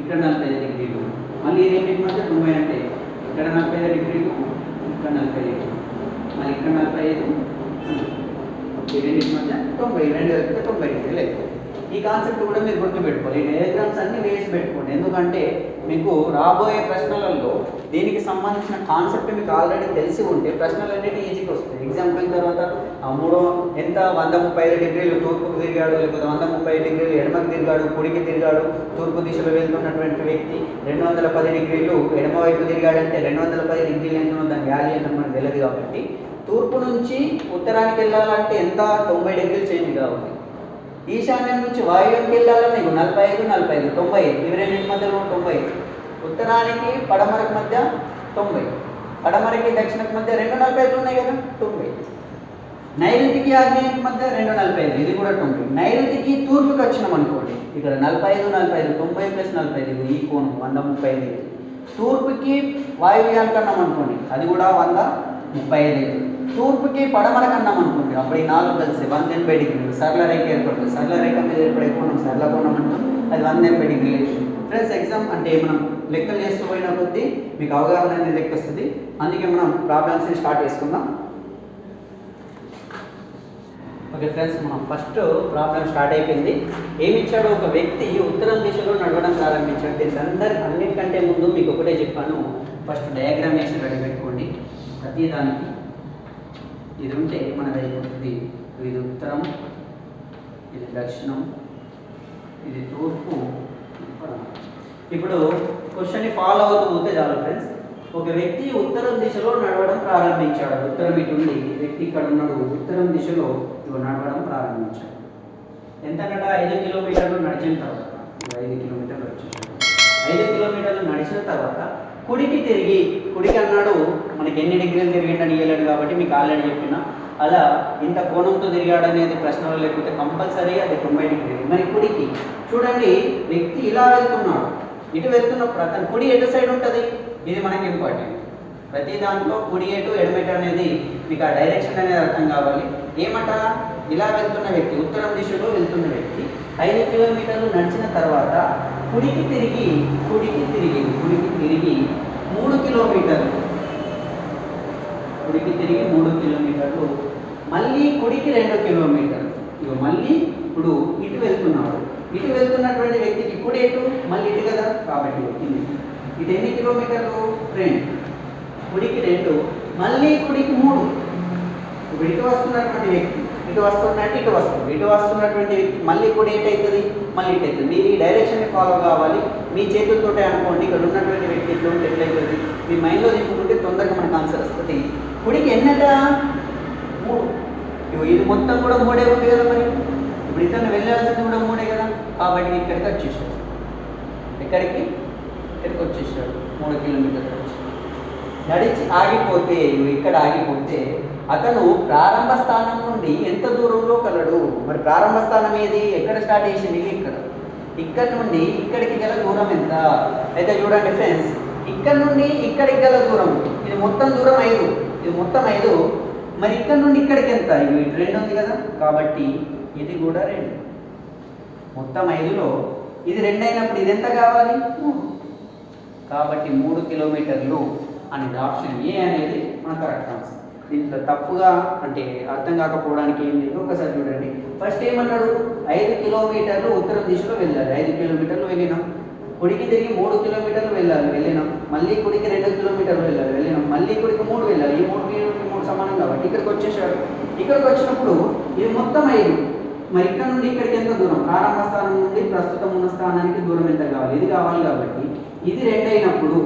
ఇక్కడ 45 డిగ్రీలు, మళ్ళీ ఈ రెండింటి మధ్య 90 అంటే ఇక్కడ 45 డిగ్రీలు, ఇక్కడ 45 డిగ్రీలు, మళ్ళీ ఇక్కడ 45, ఈ రెండింటి మధ్య 90, రెండు కలిపితే 90 డిగ్రీలు అవుతుంది. ఈ కాన్సెప్ట్ కూడా మీరు గుర్తుపెట్టుకోవాలి. ఈ డయాగ్రామ్స్ అన్నీ వేసి పెట్టుకోండి, ఎందుకంటే మీకు రాబోయే ప్రశ్నలలో దీనికి సంబంధించిన కాన్సెప్ట్ మీకు ఆల్రెడీ తెలిసి ఉంటే ప్రశ్నలన్నిటి ఈజీగా వస్తాయి. ఎగ్జాంపుల్ తర్వాత 135 డిగ్రీలు తూర్పుకు తిరిగాడు, లేకపోతే 130 డిగ్రీలు ఎడమకు తిరిగాడు, కుడికి తిరిగాడు, తూర్పు దిశలో వెళ్తున్నటువంటి వ్యక్తి 210 డిగ్రీలు ఎడమ వైపు తిరిగాడంటే 210 డిగ్రీలు ఎంతో దాని వాల్యూ ఎంత మనకు తెలియదు. కాబట్టి తూర్పు నుంచి ఉత్తరానికి వెళ్ళాలంటే ఎంత, 90 డిగ్రీలు చేంజ్ కావాలి. ఈశాన్యం నుంచి వాయువ్యంకి వెళ్ళాలని మీకు 45, 45, 90, ఇవి రెండింటి మధ్యలో 90. ఉత్తరానికి పడమరకు మధ్య 90, పడమరకి దక్షిణకు మధ్య 245 ఉన్నాయి కదా 90. నైరుతికి ఆగ్నేయానికి మధ్య 245, ఇది కూడా 90. నైరుతికి తూర్పుకి వచ్చినాం అనుకోండి, ఇక్కడ 45, 45, 90 + 45, ఈ కోణం 135. తూర్పుకి వాయువ్యానికి అన్నాం అనుకోండి, అది కూడా 135. తూర్పుకి పడమరకు అన్నాం అనుకోండి, అప్పుడు ఈ 4 కలిసి 180 డిగ్రీలు సరళ రేఖ ఏర్పడుతుంది. సరళ రేఖ మీద ఏర్పడే కోణం సరళ కోణం అంటాం, అది 180 డిగ్రీలు. ఫ్రెండ్స్ ఎగ్జామ్ అంటే మనం లెక్కలు చేస్తూ పోయిన కొద్దీ మీకు అవగాహన అనేది లెక్క వస్తుంది. అందుకే మనం ప్రాబ్లమ్స్ని స్టార్ట్ చేసుకుందాం. ఓకే ఫ్రెండ్స్, మనం ఫస్ట్ ప్రాబ్లం స్టార్ట్ అయిపోయింది. ఏమి ఇచ్చాడు, ఒక వ్యక్తి ఉత్తరం దిశలో నడవడం ప్రారంభించాడు. దీని అన్నిటికంటే ముందు మీకు ఒకటే చెప్పాను, ఫస్ట్ డయాగ్రామ్ వేసి రెడీ పెట్టుకోండి. ప్రతిదానికి ఇది ఉంటే మనది అయిపోతుంది. ఇది ఉత్తరం, ఇది దక్షిణం, ఇది తూర్పు. ఇప్పుడు క్వశ్చన్ని ఫాలో అవుతూ పోతే చాలు ఫ్రెండ్స్. ఒక వ్యక్తి ఉత్తరం దిశలో నడవడం ప్రారంభించాడు. ఉత్తరం ఇటు ఉంది, వ్యక్తి ఇక్కడ ఉన్నాడు, ఉత్తరం దిశలో నడవడం ప్రారంభించాడు. ఎంతకంట 5 కిలోమీటర్లు నడిచిన తర్వాత, 5 కిలోమీటర్లు వచ్చేసాడు. 5 కిలోమీటర్లు నడిచిన తర్వాత కుడికి తిరిగి, కుడికి అన్నాడు మనకి ఎన్ని డిగ్రీలు తిరిగిండని ఇవ్వలేడు కాబట్టి మీకు ఆల్రెడీ చెప్పిన అలా ఇంత కోణంతో తిరిగాడు అనేది ప్రశ్నలో లేకపోతే కంపల్సరీ అది 90 డిగ్రీ. మరి కుడికి చూడండి, వ్యక్తి ఇలా వెళ్తున్నాడు, ఇటు వెళ్తున్నప్పుడు అతను కుడి ఎటు సైడ్ ఉంటుంది, ఇది మనకి ఇంపార్టెంట్. ప్రతి దాంట్లో కుడి ఎటు ఎడమెటు అనేది మీకు ఆ డైరెక్షన్ అనేది అర్థం కావాలి. ఏమట, ఇలా వెళ్తున్న వ్యక్తి, ఉత్తరం దిశలో వెళ్తున్న వ్యక్తి 5 కిలోమీటర్లు నడిచిన తర్వాత కుడికి తిరిగి 3 కిలోమీటర్లు, కుడికి తిరిగి 3 కిలోమీటర్లు, మళ్ళీ కుడికి 2 కిలోమీటర్లు. ఇక మళ్ళీ ఇప్పుడు ఇటు వెళ్తున్నాడు, ఇటు వెళ్తున్నటువంటి వ్యక్తికి కుడి ఎటు మళ్ళీ ఇటు కదా, కాబట్టి ఇటు ఎన్ని కిలోమీటర్లు, 2, కుడికి 2, మళ్ళీ కుడికి 3. ఇప్పుడు ఇటు వస్తున్నటువంటి వ్యక్తి ఇటు వస్తున్నట్టు ఇటు వస్తున్నటువంటి వ్యక్తి మళ్ళీ కుడి ఎటు అవుతుంది, మళ్ళీ ఇటు అవుతుంది. మీరు ఈ డైరెక్షన్ని ఫాలో కావాలి. మీ చేతులతోటే అనుకోండి, ఇక్కడ ఉన్నటువంటి వ్యక్తి ఇట్లా ఉంటే ఎట్లయితుంది, మీ మైండ్లో దింపుకుంటే తొందరగా మనకు ఆన్సర్ వస్తుంది. కుడికి ఎన్నట, 3. ఇది మొత్తం కూడా 3 ఉంది కదా, మరి ఇప్పుడు ఇతను వెళ్ళాల్సింది కూడా 3 కదా, కాబట్టి ఇక్కడికి వచ్చేసాడు. ఇక్కడికి వచ్చేసాడు 3 కిలోమీటర్లు నడిచి ఆగిపోతే, ఇక్కడ ఆగిపోతే అతను ప్రారంభ స్థానం నుండి ఎంత దూరంలో కలడు. మరి ప్రారంభ స్థానం ఏది, ఎక్కడ స్టార్ట్ చేసింది, ఇక్కడ నుండి ఇక్కడికి గల దూరం ఎంత. అయితే చూడండి ఫ్రెండ్స్, ఇక్కడ నుండి ఇక్కడికి గల దూరం, ఇది మొత్తం దూరం 5, ఇది మొత్తం 5. మరి ఇక్కడ నుండి ఇక్కడికి ఎంత, ఇటు 2 ఉంది కదా, కాబట్టి ఇది కూడా 2. మొత్తం 5లో ఇది 2 అయినప్పుడు ఇది ఎంత కావాలి, 3. కాబట్టి 3 కిలోమీటర్లు అనేది ఆప్షన్ ఏ అనేది మన కరెక్ట్ ఆన్సర్. దీంట్లో తప్పుగా అంటే అర్థం కాకపోవడానికి ఏం లేదు, ఒకసారి చూడండి. ఫస్ట్ ఏమన్నాడు, 5 కిలోమీటర్లు ఉత్తరం దిశలో వెళ్ళాలి, 5 కిలోమీటర్లు వెళ్ళినాం. కుడికి తిరిగి 3 కిలోమీటర్లు వెళ్ళినాం. మళ్ళీ కుడికి 2 కిలోమీటర్లు వెళ్ళినాం. మళ్ళీ కుడికి 3 వెళ్ళాలి. ఈ 3 సమానం కాబట్టి ఇక్కడికి వచ్చేసాడు. ఇక్కడికి వచ్చినప్పుడు ఇది మొత్తం 5. మరి ఇక్కడ నుండి ఇక్కడికి ఎంత దూరం, ప్రారంభ స్థానం నుండి ప్రస్తుతం ఉన్న స్థానానికి దూరం ఎంత కావాలి, ఇది కావాలి. కాబట్టి ఇది 2 అయినప్పుడు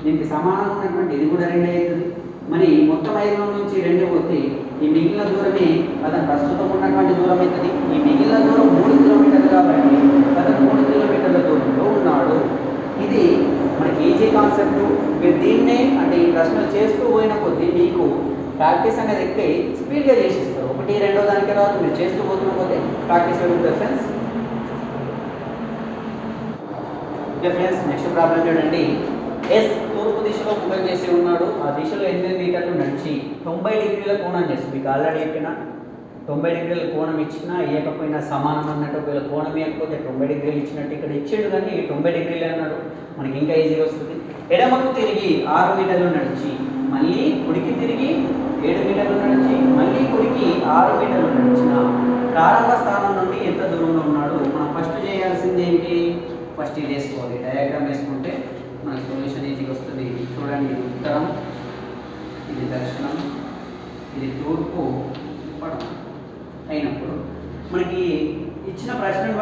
దీనికి సమానంగా ఉన్నటువంటి ఇది కూడా 2 అవుతుంది. మరి మొత్తం 5లో నుంచి 2 పోతే ఈ మిగిలిన దూరమే అతను ప్రస్తుతం ఉన్నటువంటి దూరం అవుతుంది. ఈ మిగిలిన దూరం 3 కిలోమీటర్లు కాబట్టి అతను 3 కిలోమీటర్ల దూరంలో ఉన్నాడు. ఇది మనకి ఈజీ కాన్సెప్ట్. మీరు దీన్నే అంటే ఈ ప్రశ్నలు చేస్తూ పోయిన కొద్దీ మీకు ప్రాక్టీస్ అనేది ఎక్కి స్పీడ్గా చేసిస్తారు. 1, 2 దానికి రాదు, మీరు చేస్తూ పోతే ప్రాక్టీస్ అవుతుంది friends. Okay friends, next problem చూడండి. ఎస్ తూర్పు దిశలో ముఖం చేసి ఉన్నాడు. ఆ దిశలో 8 మీటర్లు నడిచి 90 డిగ్రీల కోణం చేసి, మీకు ఆల్రెడీ చెప్పిన 90 డిగ్రీల కోణం ఇచ్చినా ఇవ్వకపోయినా సమానం అన్నట్టు. ఒకవేళ కోణం ఇవ్వకపోతే 90 డిగ్రీలు ఇచ్చినట్టు, ఇక్కడ ఇచ్చిండు కానీ 90 డిగ్రీలు అన్నాడు, మనకి ఇంకా ఈజీగా వస్తుంది. ఎడమకు తిరిగి 6 మీటర్లు నడిచి, మళ్ళీ కుడికి తిరిగి 7 మీటర్లు నడిచి, మళ్ళీ కుడికి 6 మీటర్లు నడిచిన ప్రారంభ స్థానం నుండి ఎంత దూరంలో ఉన్నాడు. మనం ఫస్ట్ చేయాల్సింది ఏంటి, ఫస్ట్ ఇది వేసుకోవాలి. డయాగ్రామ్ వేసుకుంటే మనకి సొల్యూషన్ ఈజీగా వస్తుంది. చూడండి, ఇది ఉత్తరం, ఇది దక్షిణం, ఇది తూర్పు, పడమ అయినప్పుడు మనకి ఇచ్చిన ప్రశ్నను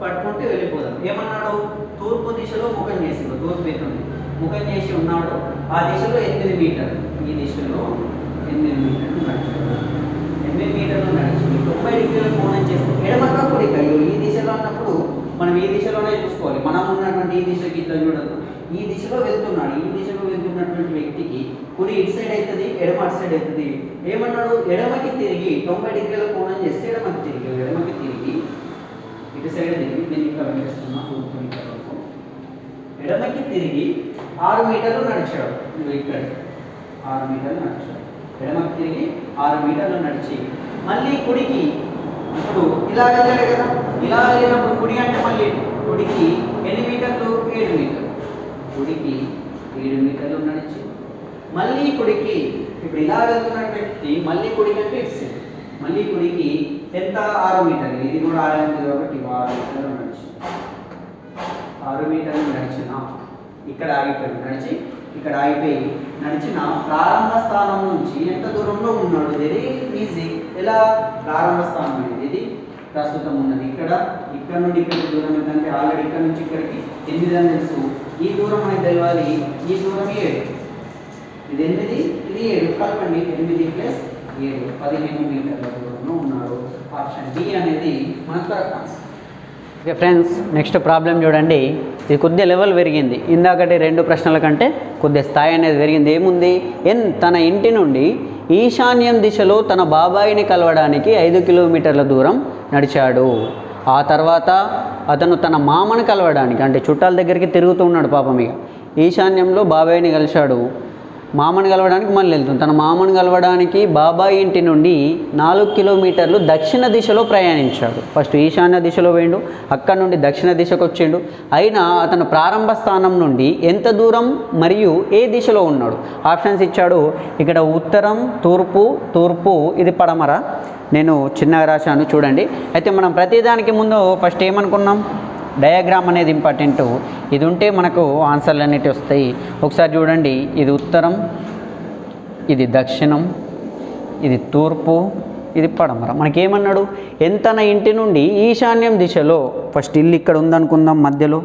పట్టుకుంటే వెళ్ళిపోదాం. ఏమన్నాడు, తూర్పు దిశలో ముఖం చేసి, తూర్పు ఎత్తుంది ముఖం చేసి ఉన్నాడు. ఆ దిశలో 8 మీటర్లు, ఈ దిశలో 8 మీటర్లు నడిచాడు. 8 మీటర్లు నడిచి 90 డిగ్రీల కోణం చేస్తే ఎడమక కుడిక, ఈ దిశలో అన్నప్పుడు మనం ఈ దిశలోనే చూసుకోవాలి. మనం ఉన్నటువంటి ఈ దిశకి ఇట్లా చూడదు, ఈ దిశలో వెళ్తున్నాడు. ఈ దిశలో వెళ్తున్నటువంటి వ్యక్తికి కుడి ఇటు సైడ్ అవుతుంది, ఎడమ అటు సైడ్ అవుతుంది. ఏమన్నాడు, ఎడమకి తిరిగి 90 డిగ్రీల కోణం చేస్తే ఎడమకి తిరిగి ఇటు సైడ్ తిరిగి దీన్ని ఇట్లా వెళ్ళేస్తున్నా. ఎడమకి తిరిగి 6 మీటర్లు నడిచాడు. ఇక్కడ 6 మీటర్లు నడిచాడు. ఎడమకి తిరిగి 6 మీటర్లు నడిచి మళ్ళీ కుడికి, ఇప్పుడు ఇలా వెళ్ళాడు కదా, ఇలా వెళ్ళినప్పుడు కుడి అంటే మళ్ళీ కుడికి ఎన్ని మీటర్లు, 7 మీటర్లు. కుడికి 7 మీటర్లు నడిచి మళ్ళీ కుడికి, ఇప్పుడు ఇలా వెళ్తున్నట్టు వ్యక్తి మళ్ళీ కుడికి అంటే ఇటు మళ్ళీ కుడికి ఎంత, 6 మీటర్లు. ఇది కూడా 6 ఉంది కాబట్టి 6 మీటర్లు నడిచి 6 మీటర్లు నడిచిన ఇక్కడ ఆగిపోయి నడిచిన ప్రారంభ స్థానం నుంచి ఎంత దూరంలో ఉన్నాడు. Very easy. ఎలా, ప్రారంభ స్థానం అనేది ఇది ప్రస్తుతం ఉన్నది. ఇక్కడ నుండి ఇక్కడికి దూరం ఏంటంటే ఆల్రెడీ ఇక్కడ నుంచి ఇక్కడికి 8 అని తెలుసు. ఈ దూరం అనేది తెలియాలి. ఈ దూరం 7, ఇది 8, ఇది 7 కలపండి. 8 + 7 15 మీటర్ల దూరంలో ఉన్నాడు. ఆప్షన్ డి అనేది మనకు correct answer. Okay friends, next problem చూడండి. ఇది కొద్దిగా లెవెల్ పెరిగింది. ఇందాకటి 2 ప్రశ్నల కంటే కొద్దిగా స్థాయి అనేది పెరిగింది. ఏముంది, తన ఇంటి నుండి ఈశాన్యం దిశలో తన బాబాయిని కలవడానికి 5 కిలోమీటర్ల దూరం నడిచాడు. ఆ తర్వాత అతను తన మామను కలవడానికి అంటే చుట్టాల దగ్గరికి తిరుగుతూ ఉన్నాడు పాపం. ఇక ఈశాన్యంలో బాబాయిని కలిశాడు, మామను కలవడానికి మళ్ళీ వెళ్తుంది. తన మామను కలవడానికి బాబాయి ఇంటి నుండి 4 కిలోమీటర్లు దక్షిణ దిశలో ప్రయాణించాడు. ఫస్ట్ ఈశాన్య దిశలో వేయండు, అక్కడ నుండి దక్షిణ దిశకు వచ్చిండు. అయినా అతను ప్రారంభ స్థానం నుండి ఎంత దూరం మరియు ఏ దిశలో ఉన్నాడు? ఆప్షన్స్ ఇచ్చాడు. ఇక్కడ ఉత్తరం, తూర్పు ఇది పడమర. నేను చిన్నగా రాశాను చూడండి. అయితే మనం ప్రతిదానికి ముందు ఫస్ట్ ఏమనుకున్నాం? డయాగ్రామ్ అనేది ఇంపార్టెంట్. ఇది ఉంటే మనకు ఆన్సర్లు అనేవి వస్తాయి. ఒకసారి చూడండి, ఇది ఉత్తరం, ఇది దక్షిణం, ఇది తూర్పు, ఇది పడమర. మనకేమన్నాడు? తన ఇంటి నుండి ఈశాన్యం దిశలో, ఫస్ట్ ఇల్లు ఇక్కడ ఉందనుకుందాం మధ్యలో,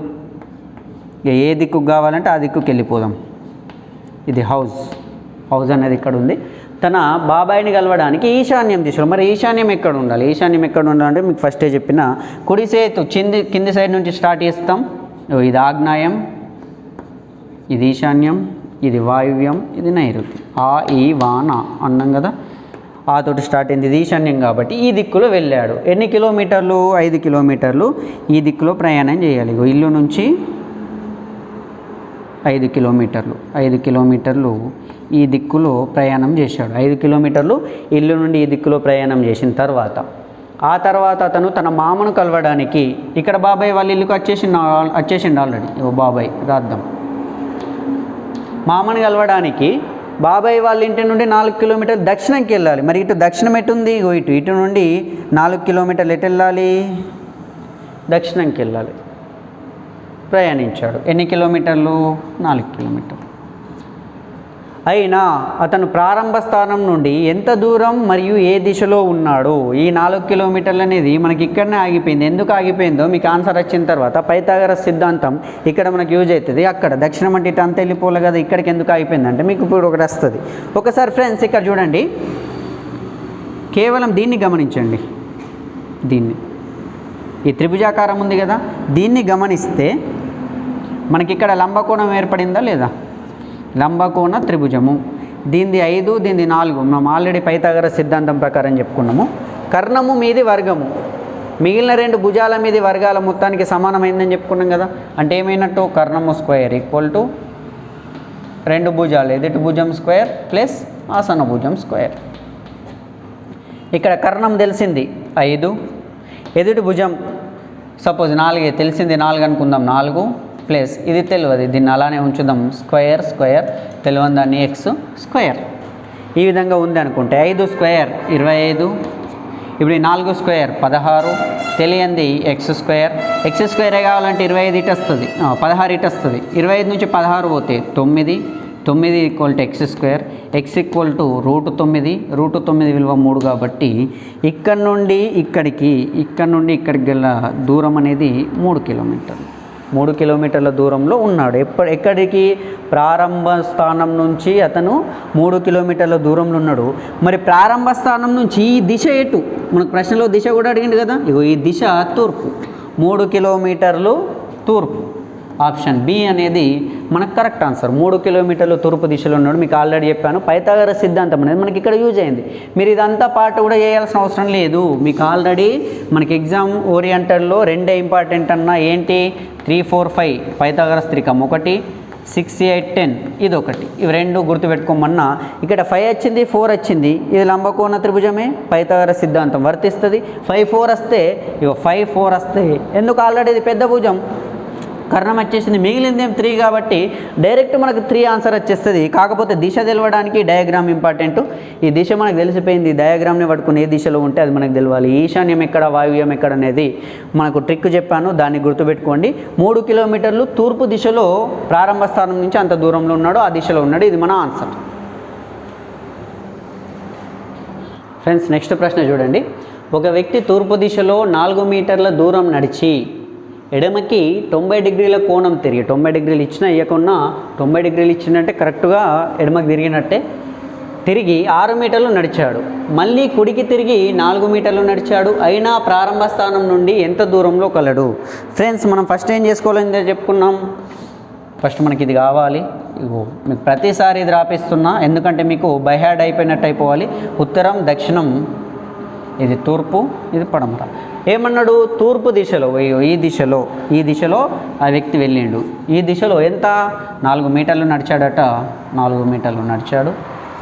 ఏ దిక్కుకు కావాలంటే ఆ దిక్కుకి వెళ్ళిపోదాం. ఇది హౌస్ అనేది ఇక్కడ ఉంది. తన బాబాయిని కలవడానికి ఈశాన్యం దిశలో. మరి ఈశాన్యం ఎక్కడ ఉండాలి? ఈశాన్యం ఎక్కడ ఉండాలంటే మీకు ఫస్టే చెప్పిన కుడి చేతు కింది సైడ్ నుంచి స్టార్ట్ చేస్తాం. ఇది ఆగ్నేయం, ఇది ఈశాన్యం, ఇది వాయువ్యం, ఇది నైరుతి. ఈ వాన అన్నాం కదా, ఆ తోటి స్టార్ట్ అయింది. ఇది ఈశాన్యం కాబట్టి ఈ దిక్కులో వెళ్ళాడు. ఎన్ని కిలోమీటర్లు? 5 కిలోమీటర్లు ఈ దిక్కులో ప్రయాణం చేయాలి. ఇల్లు నుంచి 5 కిలోమీటర్లు ఈ దిక్కులో ప్రయాణం చేశాడు. 5 కిలోమీటర్లు ఇల్లు నుండి ఈ దిక్కులో ప్రయాణం చేసిన తర్వాత అతను తన మామను కలవడానికి, ఇక్కడ బాబాయ్ వాళ్ళ ఇల్లుకు వచ్చేసిండు ఆల్రెడీ. బాబాయ్ రాద్దాం. మామను కలవడానికి బాబాయ్ వాళ్ళ ఇంటి నుండి 4 కిలోమీటర్లు దక్షిణంకి వెళ్ళాలి. మరి ఇటు దక్షిణం ఎటుంది? ఇటు నుండి 4 కిలోమీటర్లు ఎటు వెళ్ళాలి? దక్షిణంకి వెళ్ళాలి. ప్రయాణించాడు. ఎన్ని కిలోమీటర్లు? 4 కిలోమీటర్లు. అయినా అతను ప్రారంభ స్థానం నుండి ఎంత దూరం మరియు ఏ దిశలో ఉన్నాడు? ఈ 4 కిలోమీటర్లు అనేది మనకి ఇక్కడనే ఆగిపోయింది. ఎందుకు ఆగిపోయిందో మీకు ఆన్సర్ వచ్చిన తర్వాత పైథాగరస్ సిద్ధాంతం ఇక్కడ మనకు యూజ్ అవుతుంది. అక్కడ దక్షిణం అంటే ఇటు అంత వెళ్ళిపోలే కదా, ఇక్కడికి ఎందుకు ఆగిపోయిందంటే మీకు ఇప్పుడు ఒకటి వస్తుంది. ఒకసారి ఫ్రెండ్స్ ఇక్కడ చూడండి, కేవలం దీన్ని గమనించండి. ఈ త్రిభుజాకారం ఉంది కదా, దీన్ని గమనిస్తే మనకి ఇక్కడ లంబకోణం ఏర్పడిందా లేదా? లంబకోణ త్రిభుజము. దీనిది 5, దీనిది 4. మనం ఆల్రెడీ పైథాగరస్ సిద్ధాంతం ప్రకారం చెప్పుకున్నాము. కర్ణము మీది వర్గము, మిగిలిన 2 భుజాల మీది వర్గాల మొత్తానికి సమానమైందని చెప్పుకున్నాం కదా. అంటే ఏమైనట్టు? కర్ణము స్క్వేర్ ఈక్వల్ టు 2 భుజాలు ఎదుటి భుజం స్క్వేర్ ప్లస్ ఆసన భుజం స్క్వేర్. ఇక్కడ కర్ణం తెలిసింది 5, ఎదుటి భుజం సపోజ్ 4, తెలిసింది 4 అనుకుందాం. 4 ప్లస్ ఇది తెలియదు, దీన్ని అలానే ఉంచుదాం. స్క్వేర్ తెలియని దాన్ని ఎక్స్ స్క్వేర్. ఈ విధంగా ఉంది అనుకుంటే 5 స్క్వేర్ 25. ఇప్పుడు 4 స్క్వేర్ 16, తెలియంది ఎక్స్ స్క్వేరే కావాలంటే 25 ఇటు వస్తుంది, 16 ఇటు వస్తుంది. 25 నుంచి 16 పోతే 9 equal to X square. X equal to √9 విలువ 3 కాబట్టి ఇక్కడ నుండి ఇక్కడికి గల దూరం అనేది 3 కిలోమీటర్లు. 3 కిలోమీటర్ల దూరంలో ఉన్నాడు. ఎక్కడికి? ప్రారంభ స్థానం నుంచి అతను 3 కిలోమీటర్ల దూరంలో ఉన్నాడు. మరి ప్రారంభ స్థానం నుంచి ఈ దిశ ఎటు? మనకు ప్రశ్నలో దిశ కూడా అడిగింది కదా. ఈ దిశ తూర్పు, 3 కిలోమీటర్లు తూర్పు. ఆప్షన్ బి అనేది మనకు కరెక్ట్ ఆన్సర్. 3 కిలోమీటర్లు తూర్పు దిశలో ఉన్నాడు. మీకు ఆల్రెడీ చెప్పాను, పైథాగరస్ సిద్ధాంతం అనేది మనకి ఇక్కడ యూజ్ అయింది. మీరు ఇదంతా పార్ట్ కూడా చేయాల్సిన అవసరం లేదు. మీకు ఆల్రెడీ మనకి ఎగ్జామ్ ఓరియంటెడ్లో 2 ఇంపార్టెంట్ అన్న ఏంటి? 3, 4, 5 పైథాగరస్ త్రికం 1, 6, 8, 10 ఇది ఒకటి. ఇవి 2 గుర్తుపెట్టుకోమన్నా. ఇక్కడ 5 వచ్చింది, 4 వచ్చింది. ఇది లంబకోణ త్రిభుజమే, పైథాగరస్ సిద్ధాంతం వర్తిస్తుంది. 5, 4 వస్తే 5, 4 వస్తే ఎందుకు? ఆల్రెడీ ఇది పెద్ద భుజం, కర్ణం వచ్చేసింది, మిగిలింది 3 కాబట్టి డైరెక్ట్ మనకు 3 ఆన్సర్ వచ్చేస్తుంది. కాకపోతే దిశ తెలవడానికి డయాగ్రామ్ ఇంపార్టెంట్. ఈ దిశ మనకు తెలిసిపోయింది. డయాగ్రామ్ని పట్టుకుని ఏ దిశలో ఉంటే అది మనకు తెలవాలి. ఈశాన్యం ఎక్కడ, వాయువ్యం ఎక్కడ అనేది మనకు ట్రిక్ చెప్పాను, దాన్ని గుర్తుపెట్టుకోండి. 3 కిలోమీటర్లు తూర్పు దిశలో ప్రారంభ స్థానం నుంచి అంత దూరంలో ఉన్నాడు, ఆ దిశలో ఉన్నాడు. ఇది మన ఆన్సర్. ఫ్రెండ్స్ నెక్స్ట్ ప్రశ్న చూడండి. ఒక వ్యక్తి తూర్పు దిశలో 4 మీటర్ల దూరం నడిచి ఎడమకి 90 డిగ్రీల కోణం తిరిగి, 90 డిగ్రీలు ఇచ్చినా ఇవ్వకున్నా 90 డిగ్రీలు ఇచ్చినట్టే కరెక్ట్గా ఎడమకి తిరిగినట్టే తిరిగి 6 మీటర్లు నడిచాడు. మళ్ళీ కుడికి తిరిగి 4 మీటర్లు నడిచాడు. అయినా ప్రారంభ స్థానం నుండి ఎంత దూరంలో కలడు? ఫ్రెండ్స్ మనం ఫస్ట్ ఏం చేసుకోవాలని చెప్పుకున్నాం. ఫస్ట్ మనకి ఇది కావాలి, ఇగో మీకు ప్రతిసారి ఇది రాపిస్తున్నా, ఎందుకంటే మీకు బై హ్యాడ్ అయిపోయినట్టు అయిపోవాలి. ఉత్తరం, దక్షిణం, ఇది తూర్పు, ఇది పడమర. ఏమన్నాడు? తూర్పు దిశలో ఈ దిశలో ఆ వ్యక్తి వెళ్ళిండు. ఈ దిశలో ఎంత? 4 మీటర్లు నడిచాడట. 4 మీటర్లు నడిచాడు.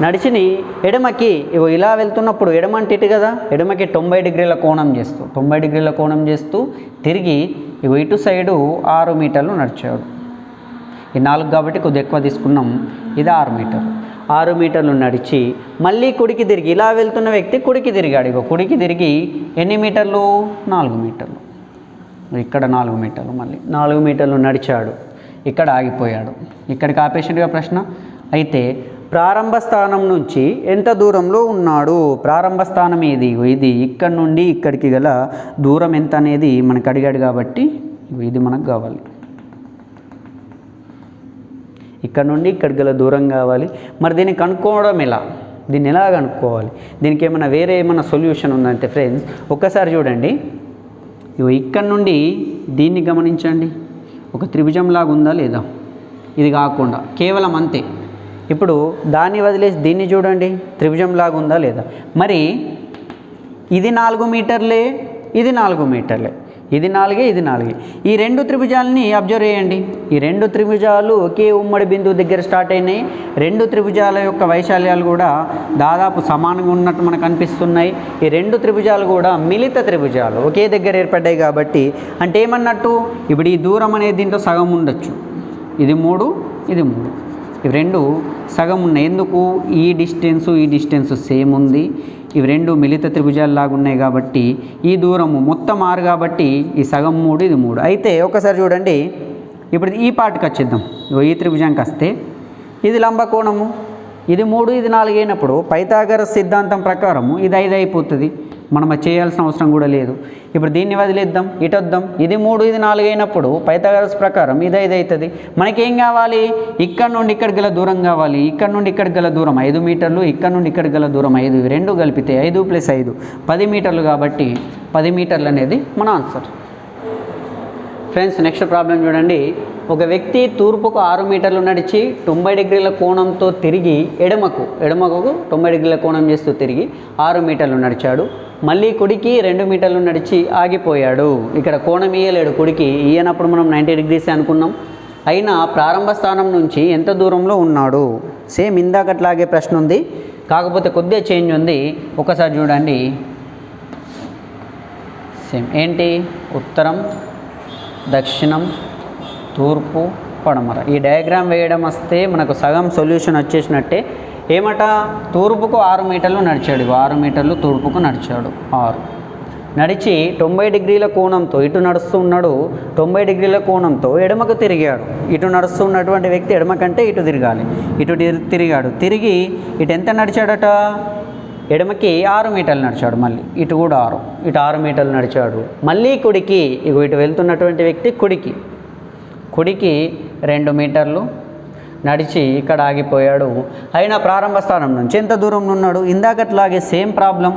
నడిచిని ఎడమకి ఇలా వెళ్తున్నప్పుడు ఎడమ అంటే ఇటు కదా, ఎడమకి 90 డిగ్రీల కోణం చేస్తూ తిరిగి ఇటు సైడు 6 మీటర్లు నడిచాడు. ఈ 4 కాబట్టి కొద్దిగా ఎక్కువ తీసుకున్నాం. ఇది 6 మీటర్లు. 6 మీటర్లు నడిచి మళ్ళీ కుడికి తిరిగి ఇలా వెళ్తున్న వ్యక్తి కుడికి తిరిగాడు. కుడికి తిరిగి ఎన్ని మీటర్లు? 4 మీటర్లు. ఇక్కడ 4 మీటర్లు, మళ్ళీ 4 మీటర్లు నడిచాడు. ఇక్కడ ఆగిపోయాడు. ఇక్కడికి ఆపేసినట్టుగా ప్రశ్న. అయితే ప్రారంభ స్థానం నుంచి ఎంత దూరంలో ఉన్నాడు? ప్రారంభ స్థానం ఇది ఇక్కడ నుండి ఇక్కడికి గల దూరం ఎంత అనేది మనకు అడిగాడు కాబట్టి ఇది మనకు కావాలి. ఇక్కడ నుండి ఇక్కడికి గల దూరం కావాలి. మరి దీన్ని కనుక్కోవడం ఎలా? దీన్ని ఎలా కనుక్కోవాలి? దీనికి ఏమైనా సొల్యూషన్ ఉందంటే ఫ్రెండ్స్ ఒక్కసారి చూడండి. ఇక్కడ నుండి దీన్ని గమనించండి. ఒక త్రిభుజం లాగా ఉందా లేదా? ఇది కాకుండా కేవలం అంతే. ఇప్పుడు దాన్ని వదిలేసి దీన్ని చూడండి, త్రిభుజం లాగా ఉందా లేదా? మరి ఇది 4 మీటర్లే, ఇది 4 మీటర్లే, ఇది 4, ఇది 4. ఈ 2 త్రిభుజాలని అబ్జర్వ్ చేయండి. ఈ 2 త్రిభుజాలు ఒకే ఉమ్మడి బిందువు దగ్గర స్టార్ట్ అయినాయి. 2 త్రిభుజాల యొక్క వైశాల్యాలు కూడా దాదాపు సమానంగా ఉన్నట్టు మనకు అనిపిస్తున్నాయి. ఈ 2 త్రిభుజాలు కూడా మిలిత త్రిభుజాలు ఒకే దగ్గర ఏర్పడ్డాయి కాబట్టి అంటే ఏమన్నట్టు? ఇప్పుడు ఈ దూరం అనేది దీంట్లో సగం ఉండొచ్చు. ఇది 3, ఇది 3. ఇవి 2 సగం ఉన్నాయి. ఎందుకు? ఈ డిస్టెన్స్ సేమ్ ఉంది. ఇవి 2 మిలిత త్రిభుజాలు లాగా ఉన్నాయి కాబట్టి ఈ దూరము మొత్తం 6 కాబట్టి ఈ సగం 3, ఇది 3. అయితే ఒకసారి చూడండి, ఇప్పుడు ఈ పార్ట్కి వచ్చేద్దాం. ఈ త్రిభుజానికి వస్తే ఇది లంబకోణము, ఇది 3, ఇది 4 అయినప్పుడు పైథాగరస్ సిద్ధాంతం ప్రకారము ఇది 5 అయిపోతుంది. మనం అది చేయాల్సిన అవసరం కూడా లేదు. ఇప్పుడు దీన్ని వదిలేద్దాం, ఇటు వద్దాం. ఇది 3, ఇది 4 అయినప్పుడు పైథాగరస్ ప్రకారం ఇది 5 అవుతుంది. మనకేం కావాలి? ఇక్కడ నుండి ఇక్కడికి గల దూరం కావాలి. ఇక్కడ నుండి ఇక్కడికి గల దూరం 5 మీటర్లు, ఇక్కడ నుండి ఇక్కడికి గల దూరం 5. ఇవి 2 కలిపితే 5 + 5 10 మీటర్లు కాబట్టి 10 మీటర్లు అనేది మన ఆన్సర్. ఫ్రెండ్స్ నెక్స్ట్ ప్రాబ్లం చూడండి. ఒక వ్యక్తి తూర్పుకు 6 మీటర్లు నడిచి 90 డిగ్రీల కోణంతో తిరిగి ఎడమకు 90 డిగ్రీల కోణం చేస్తూ తిరిగి 6 మీటర్లు నడిచాడు. మళ్ళీ కుడికి 2 మీటర్లు నడిచి ఆగిపోయాడు. ఇక్కడ కోణం ఇయ్యలేడు కుడికి, ఇయ్యనప్పుడు మనం 90 డిగ్రీస్ అనుకున్నాం. అయినా ప్రారంభ స్థానం నుంచి ఎంత దూరంలో ఉన్నాడు? సేమ్ ఇందాకట్లాగే ప్రశ్న ఉంది, కాకపోతే కొద్దిగా చేంజ్ ఉంది. ఒకసారి చూడండి. సేమ్ ఏంటి? ఉత్తరం, దక్షిణం, తూర్పు, పడమర. ఈ డయాగ్రామ్ వేయడం వస్తే మనకు సగం సొల్యూషన్ వచ్చేసినట్టే. ఏమట? తూర్పుకు 6 మీటర్లు నడిచాడు. 6 మీటర్లు తూర్పుకు నడిచాడు. 6 నడిచి 90 డిగ్రీల కోణంతో ఇటు నడుస్తూ ఉన్నాడు. 90 డిగ్రీల కోణంతో ఎడమకు తిరిగాడు. ఇటు నడుస్తూ ఉన్నటువంటి వ్యక్తి ఎడమ కంటే ఇటు తిరగాలి. ఇటు తిరిగాడు. తిరిగి ఇటు ఎంత నడిచాడట? ఎడమకి 6 మీటర్లు నడిచాడు. మళ్ళీ ఇటు కూడా 6, ఇటు 6 మీటర్లు నడిచాడు. మళ్ళీ కుడికి ఇటు వెళ్తున్నటువంటి వ్యక్తి కుడికి 2 మీటర్లు నడిచి ఇక్కడ ఆగిపోయాడు. అయినా ప్రారంభ స్థానం నుంచి ఎంత దూరంలో ఉన్నాడు? ఇందాకట్లాగే సేమ్ ప్రాబ్లం.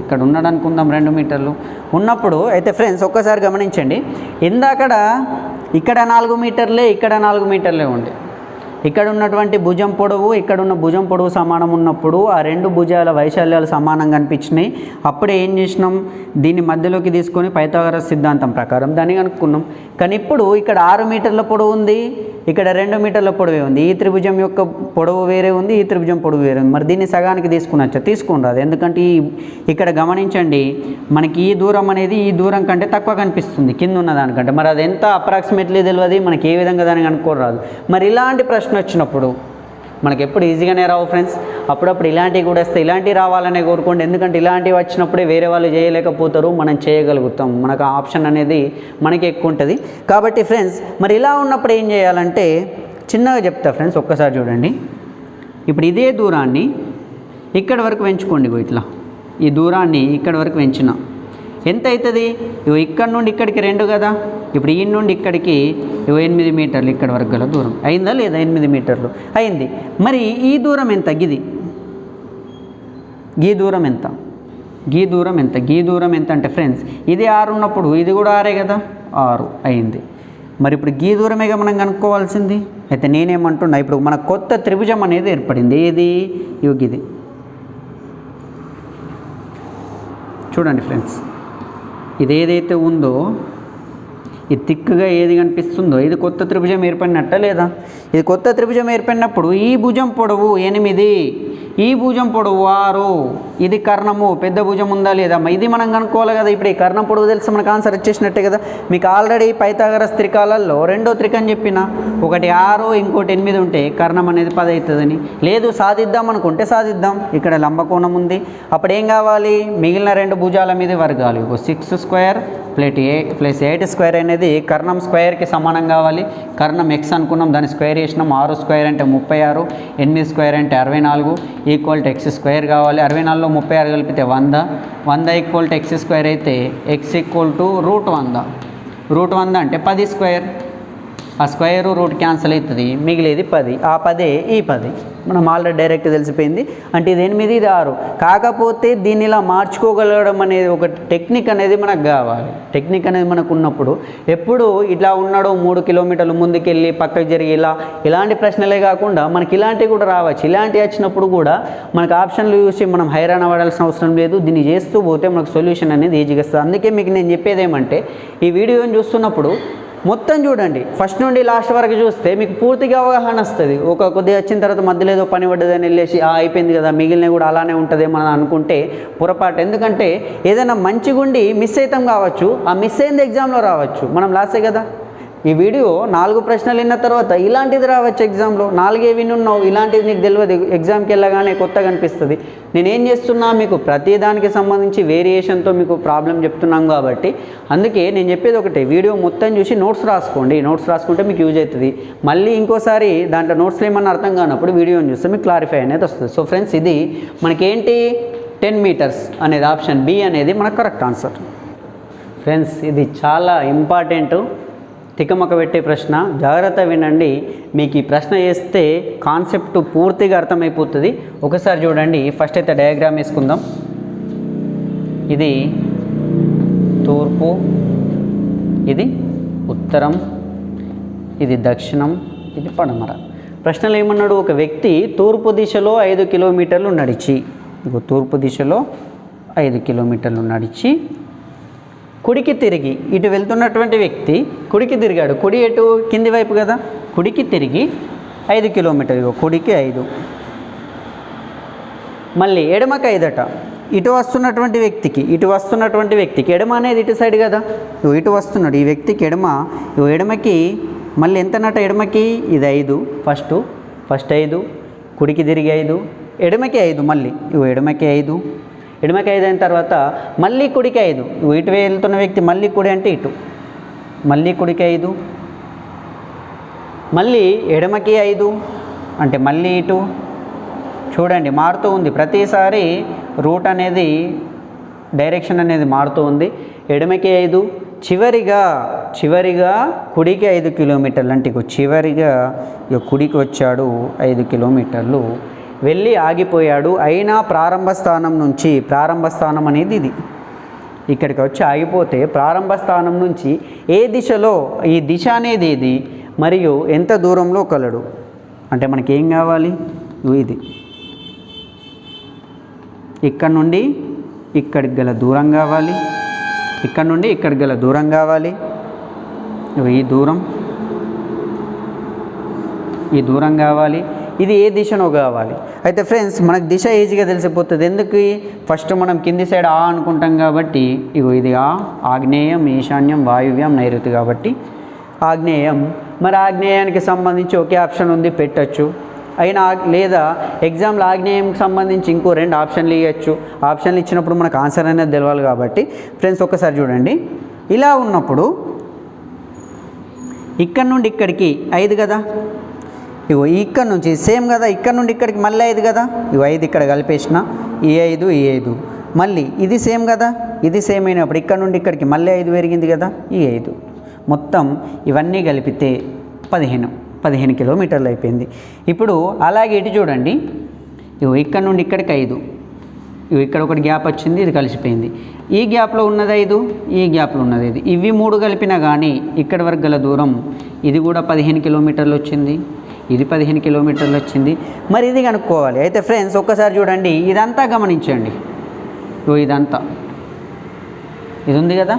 ఇక్కడ ఉన్నాడు అనుకుందాం 2 మీటర్లు ఉన్నప్పుడు. అయితే ఫ్రెండ్స్ ఒక్కసారి గమనించండి, ఇక్కడ 4 మీటర్లే, ఇక్కడ 4 మీటర్లే ఉండే. ఇక్కడ ఉన్నటువంటి భుజం పొడవు, ఇక్కడ ఉన్న భుజం పొడవు సమానం ఉన్నప్పుడు ఆ 2 భుజాల వైశాల్యాలు సమానంగా అనిపించినాయి. అప్పుడే ఏం చేసినాం? దీన్ని మధ్యలోకి తీసుకొని పైథాగరస్ సిద్ధాంతం ప్రకారం దాన్ని కనుక్కున్నాం. కానీ ఇప్పుడు ఇక్కడ 6 మీటర్ల పొడవు ఉంది, ఇక్కడ 2 మీటర్ల పొడవే ఉంది. ఈ త్రిభుజం యొక్క పొడవు వేరే ఉంది, ఈ త్రిభుజం పొడవు వేరే ఉంది. మరి దీన్ని సగానికి తీసుకుని రాదు. ఎందుకంటే ఇక్కడ గమనించండి, మనకి ఈ దూరం అనేది ఈ దూరం కంటే తక్కువ కనిపిస్తుంది కింద ఉన్న దానికంటే. మరి అది ఎంత అప్రాక్సిమేట్లీ తెలియదు, మనకి ఏ విధంగా దాన్ని కనుక్కోరాదు. మరి ఇలాంటి ప్రశ్న వచ్చినప్పుడు మనకి ఎప్పుడు ఈజీగానే రావు ఫ్రెండ్స్. అప్పుడప్పుడు ఇలాంటివి కూడా వస్తే ఇలాంటివి రావాలనే కోరుకోండి. ఎందుకంటే ఇలాంటివి వచ్చినప్పుడే వేరే వాళ్ళు చేయలేకపోతారు, మనం చేయగలుగుతాం. మనకు ఆ ఆప్షన్ అనేది మనకి ఎక్కువ ఉంటుంది. కాబట్టి ఫ్రెండ్స్ మరి ఇలా ఉన్నప్పుడు ఏం చేయాలంటే చిన్నగా చెప్తా ఫ్రెండ్స్. ఒక్కసారి చూడండి. ఇప్పుడు ఇదే దూరాన్ని ఇక్కడ వరకు పెంచుకోండి. ఇట్లా ఈ దూరాన్ని ఇక్కడ వరకు పెంచిన ఎంత అవుతుంది? ఇక్కడ నుండి ఇక్కడికి 2 కదా. ఇప్పుడు ఈ నుండి ఇక్కడికి 8 మీటర్లు ఇక్కడ వరకు గల దూరం అయిందా లేదా? 8 మీటర్లు అయింది. మరి ఈ దూరం ఎంత? గీ దూరం ఎంత అంటే ఫ్రెండ్స్ ఇది 6 ఉన్నప్పుడు ఇది కూడా 6 కదా, 6 అయింది. మరి ఇప్పుడు గీ దూరమేగా మనం కనుక్కోవాల్సింది. అయితే నేనేమంటున్నా, ఇప్పుడు మన కొత్త త్రిభుజం అనేది ఏర్పడింది. ఏది? ఇది చూడండి ఫ్రెండ్స్, ఇది ఏదైతే ఉందో ఈ థిక్గా ఏది కనిపిస్తుందో ఇది కొత్త త్రిభుజం ఏర్పడినట్ట లేదా? ఇది కొత్త త్రిభుజం ఏర్పడినప్పుడు ఈ భుజం పొడవు 8, ఈ భుజం పొడవు 6, ఇది కర్ణము, పెద్ద భుజం ఉందా లేదా ఇది మనం కనుక్కోవాలి కదా. ఇప్పుడు ఈ కర్ణం పొడవు తెలిసి మనకు ఆన్సర్ వచ్చేసినట్టే కదా. మీకు ఆల్రెడీ పైథాగరస్ త్రికాలలో రెండో త్రికం చెప్పిన, ఒకటి 6 ఇంకోటి 8 ఉంటే కర్ణం అనేది 10 అవుతుందని. లేదు సాధిద్దాం అనుకుంటే సాధిద్దాం. ఇక్కడ లంబకోణం ఉంది, అప్పుడు ఏం కావాలి? మిగిలిన 2 భుజాల మీద వర్గాలు. 6 స్క్వేర్ ప్లస్ 8 స్క్వేర్ అనేది కర్ణం స్క్వేర్కి సమానం కావాలి. కర్ణం ఎక్స్ అనుకున్నాం, దాన్ని స్క్వేర్ చేసినాం. 6 స్క్వేర్ అంటే 36, 8 స్క్వేర్ అంటే 64 ఈక్వల్ టు ఎక్స్ స్క్వేర్ కావాలి. 64లో 36 కలిపితే 100, 100 ఈక్వల్ టు ఎక్స్ స్క్వేర్ అయితే ఎక్స్ ఈక్వల్ టు √100. √100 అంటే 10 స్క్వేర్. ఆ స్క్వేర్ రూట్ క్యాన్సిల్ అవుతుంది, మిగిలేది 10. ఆ 10 ఈ 10 మనం ఆల్రెడీ డైరెక్ట్ తెలిసిపోయింది. అంటే ఇది 8, ఇది 6. కాకపోతే దీన్ని ఇలా మార్చుకోగలగడం అనేది ఒక టెక్నిక్ అనేది మనకు కావాలి. టెక్నిక్ అనేది మనకు ఉన్నప్పుడు ఎప్పుడు ఇట్లా ఉన్నాడో 3 కిలోమీటర్లు ముందుకెళ్ళి పక్కకు జరిగి ఇలాంటి ప్రశ్నలే కాకుండా మనకి ఇలాంటివి కూడా రావచ్చు. ఇలాంటివి వచ్చినప్పుడు కూడా మనకు ఆప్షన్లు చూసి మనం హైరాణ పడాల్సిన అవసరం లేదు. దీన్ని చేస్తూ పోతే మనకు సొల్యూషన్ అనేది ఈజీగా వస్తుంది. అందుకే మీకు నేను చెప్పేది ఏమంటే, ఈ వీడియోని చూస్తున్నప్పుడు మొత్తం చూడండి, ఫస్ట్ నుండి లాస్ట్ వరకు చూస్తే మీకు పూర్తిగా అవగాహన వస్తుంది. కొద్దిగా వచ్చిన తర్వాత మధ్యలో ఏదో పని పడ్డదని వెళ్ళేసి అయిపోయింది కదా మిగిలిన కూడా అలానే ఉంటుందేమో అని అనుకుంటే పొరపాటు. ఎందుకంటే ఏదైనా మంచిగుండి మిస్ అవుతాం కావచ్చు, ఆ మిస్ అయింది ఎగ్జామ్లో రావచ్చు, మనం లాసే కదా. ఈ వీడియో 4 ప్రశ్నలు విన్న తర్వాత ఇలాంటిది రావచ్చు ఎగ్జామ్లో. 4 వినున్నావు, ఇలాంటిది నీకు తెలియదు, ఎగ్జామ్కి వెళ్ళగానే కొత్తగా అనిపిస్తుంది. నేనేం చేస్తున్నా, మీకు ప్రతి దానికి సంబంధించి వేరియేషన్తో మీకు ప్రాబ్లం చెప్తున్నాం కాబట్టి అందుకే నేను చెప్పేది ఒకటే, వీడియో మొత్తం చూసి నోట్స్ రాసుకోండి. నోట్స్ రాసుకుంటే మీకు యూజ్ అవుతుంది. మళ్ళీ ఇంకోసారి దాంట్లో నోట్స్లో ఏమన్నా అర్థం కానప్పుడు వీడియోని చూస్తే మీకు క్లారిఫై అనేది వస్తుంది. సో ఫ్రెండ్స్, ఇది మనకేంటి 10 మీటర్స్ అనేది ఆప్షన్ బి అనేది మనకు కరెక్ట్ ఆన్సర్. ఫ్రెండ్స్, ఇది చాలా ఇంపార్టెంట్, తికమక పెట్టే ప్రశ్న. జాగ్రత్త వినండి. మీకు ఈ ప్రశ్న వేస్తే కాన్సెప్ట్ పూర్తిగా అర్థమైపోతుంది. ఒకసారి చూడండి. ఫస్ట్ అయితే డయాగ్రామ్ వేసుకుందాం. ఇది తూర్పు, ఇది ఉత్తరం, ఇది దక్షిణం, ఇది పడమర. ప్రశ్నలు ఏమన్నాడు, ఒక వ్యక్తి తూర్పు దిశలో 5 కిలోమీటర్లు నడిచి, తూర్పు దిశలో 5 కిలోమీటర్లు నడిచి కుడికి తిరిగి, ఇటు వెళ్తున్నటువంటి వ్యక్తి కుడికి తిరిగాడు. కుడి ఎటు? కింది వైపు కదా. కుడికి తిరిగి 5 కిలోమీటర్లు, కుడికి 5, మళ్ళీ ఎడమకి 5 ఇటు వస్తున్నటువంటి వ్యక్తికి ఎడమ అనేది ఇటు సైడ్ కదా. ఇటు వస్తున్నాడు ఈ వ్యక్తికి ఎడమ. ఎడమకి మళ్ళీ ఎంతనట? ఎడమకి ఇది 5, ఫస్ట్ 5, కుడికి తిరిగి 5, ఎడమకి 5, మళ్ళీ ఎడమకి 5 అయిన తర్వాత మళ్ళీ కుడికి 5. ఇటు వెళ్తున్న వ్యక్తి మళ్ళీ కుడి అంటే ఇటు, మళ్ళీ కుడికి 5, మళ్ళీ ఎడమకి 5 అంటే మళ్ళీ ఇటు. చూడండి, మారుతూ ఉంది ప్రతిసారి రూట్ అనేది, డైరెక్షన్ అనేది మారుతూ ఉంది. ఎడమకి 5, చివరిగా కుడికి 5 కిలోమీటర్లు. అంటే చివరిగా కుడికి వచ్చాడు, 5 కిలోమీటర్లు వెళ్ళి ఆగిపోయాడు. అయినా ప్రారంభ స్థానం అనేది ఇది, ఇక్కడికి వచ్చి ఆగిపోతే ప్రారంభ స్థానం నుంచి ఏ దిశలో, ఈ దిశ అనేది ఇది, మరియు ఎంత దూరంలో కలడు. అంటే మనకి ఏం కావాలి? ఇది ఇక్కడ నుండి ఇక్కడికి గల దూరం కావాలి, ఇక్కడ నుండి ఇక్కడికి గల దూరం కావాలి, ఈ దూరం కావాలి. ఇది ఏ దిశనో కావాలి. అయితే ఫ్రెండ్స్, మనకు దిశ ఈజీగా తెలిసిపోతుంది. ఎందుకు? ఫస్ట్ మనం కింది సైడ్ ఆ అనుకుంటాం కాబట్టి, ఇది ఆగ్నేయం, ఈశాన్యం, వాయువ్యం, నైరుతి కాబట్టి ఆగ్నేయం. మరి ఆగ్నేయానికి సంబంధించి ఒకే ఆప్షన్ ఉంది, పెట్టచ్చు. అయినా లేదా ఎగ్జామ్లో ఆగ్నేయంకి సంబంధించి ఇంకో 2 ఆప్షన్లు ఇవ్వచ్చు. ఆప్షన్లు ఇచ్చినప్పుడు మనకు ఆన్సర్ అనేది తెలవాలి కాబట్టి ఫ్రెండ్స్ ఒక్కసారి చూడండి. ఇలా ఉన్నప్పుడు ఇక్కడ నుండి ఇక్కడికి 5 కదా, ఇక్కడ నుంచి సేమ్ కదా, ఇక్కడ నుండి ఇక్కడికి మళ్ళీ 5 కదా, 5 ఇక్కడ కలిపేసిన, ఈ 5 మళ్ళీ ఇది సేమ్ కదా, ఇది సేమ్ అయినప్పుడు ఇక్కడ నుండి ఇక్కడికి మళ్ళీ 5 పెరిగింది కదా, ఈ 5 మొత్తం ఇవన్నీ కలిపితే 15 కిలోమీటర్లు అయిపోయింది. ఇప్పుడు అలాగే ఇటు చూడండి, ఇక్కడ నుండి ఇక్కడికి 5, ఇక్కడ ఒకటి గ్యాప్ వచ్చింది, ఇది కలిసిపోయింది. ఈ గ్యాప్లో ఉన్నది 5, ఈ గ్యాప్లో ఉన్నది 5. ఇవి 3 కలిపినా కానీ ఇక్కడి వరకు గల దూరం ఇది కూడా 15 కిలోమీటర్లు వచ్చింది, ఇది 15 కిలోమీటర్లు వచ్చింది. మరి ఇది కనుక్కోవాలి. అయితే ఫ్రెండ్స్ ఒక్కసారి చూడండి, ఇదంతా గమనించండి. ఇదంతా ఇది ఉంది కదా,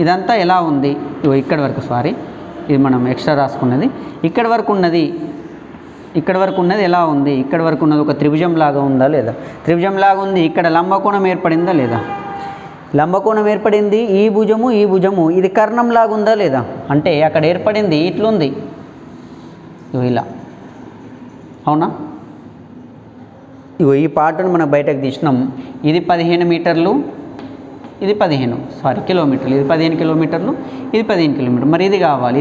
ఇదంతా ఎలా ఉంది? ఇక్కడి వరకు, సారీ ఇది మనం ఎక్స్ట్రా రాసుకున్నది. ఇక్కడి వరకు ఉన్నది ఎలా ఉంది? ఇక్కడి వరకు ఉన్నది ఒక త్రిభుజం లాగా ఉందా లేదా? త్రిభుజం లాగా ఉంది. ఇక్కడ లంబకోణం ఏర్పడిందా లేదా? లంబకోణం ఏర్పడింది. ఈ భుజము ఇది కర్ణం లాగా ఉందా లేదా? అంటే అక్కడ ఏర్పడింది ఇట్లుంది, ఇలా, అవునా? ఈ పార్ట్ను మనం బయటకు తీసినాం. ఇది 15 మీటర్లు, ఇది 15 కిలోమీటర్లు, ఇది 15 కిలోమీటర్లు, ఇది 15 కిలోమీటర్లు. మరి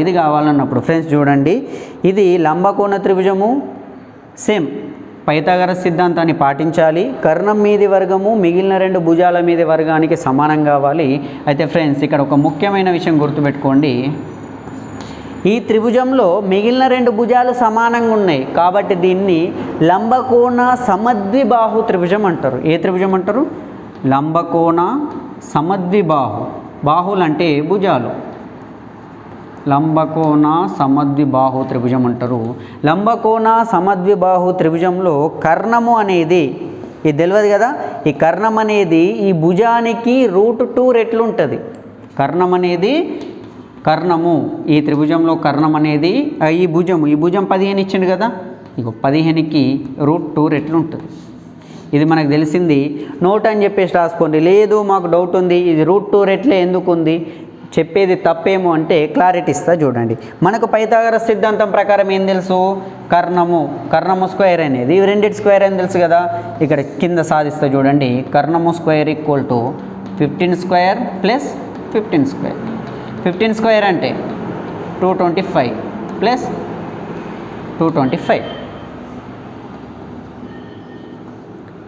ఇది కావాలన్నప్పుడు ఫ్రెండ్స్ చూడండి, ఇది లంబకోణ త్రిభుజము, సేమ్ పైథాగరస్ సిద్ధాంతాన్ని పాటించాలి. కర్ణం మీది వర్గము మిగిలిన 2 భుజాల మీది వర్గానికి సమానం కావాలి. అయితే ఫ్రెండ్స్ ఇక్కడ ఒక ముఖ్యమైన విషయం గుర్తుపెట్టుకోండి, ఈ త్రిభుజంలో మిగిలిన 2 భుజాలు సమానంగా ఉన్నాయి కాబట్టి దీన్ని లంబకోణ సమద్విబాహు త్రిభుజం అంటారు. ఏ త్రిభుజం అంటారు? లంబకోణ సమద్విబాహు. బాహులు అంటే భుజాలు. లంబకోణ సమద్విబాహు త్రిభుజం అంటారు. లంబకోణ సమద్విబాహు త్రిభుజంలో కర్ణము అనేది, ఇది తెలియదు కదా, ఈ కర్ణం అనేది ఈ భుజానికి √2 రెట్లు ఉంటుంది. కర్ణము ఈ త్రిభుజంలో కర్ణం అనేది ఈ భుజం 15 ఇచ్చిండు కదా, ఇక 15కి √2 రెట్లు ఉంటుంది. ఇది మనకు తెలిసింది. నోట్ అని చెప్పేసి రాసుకోండి. లేదు మాకు డౌట్ ఉంది, ఇది √2 రెట్లే ఎందుకు ఉంది, చెప్పేది తప్పేమో అంటే క్లారిటీ ఇస్తా చూడండి. మనకు పైథాగరస్ సిద్ధాంతం ప్రకారం ఏం తెలుసు? కర్ణము స్క్వేర్ అనేది ఇవి రెండిటి స్క్వేర్ అని తెలుసు కదా. ఇక్కడ కింద సాధిస్తా చూడండి, కర్ణము square equal to 15 square plus 15 square. 15 square అంటే 225 ప్లస్ 225.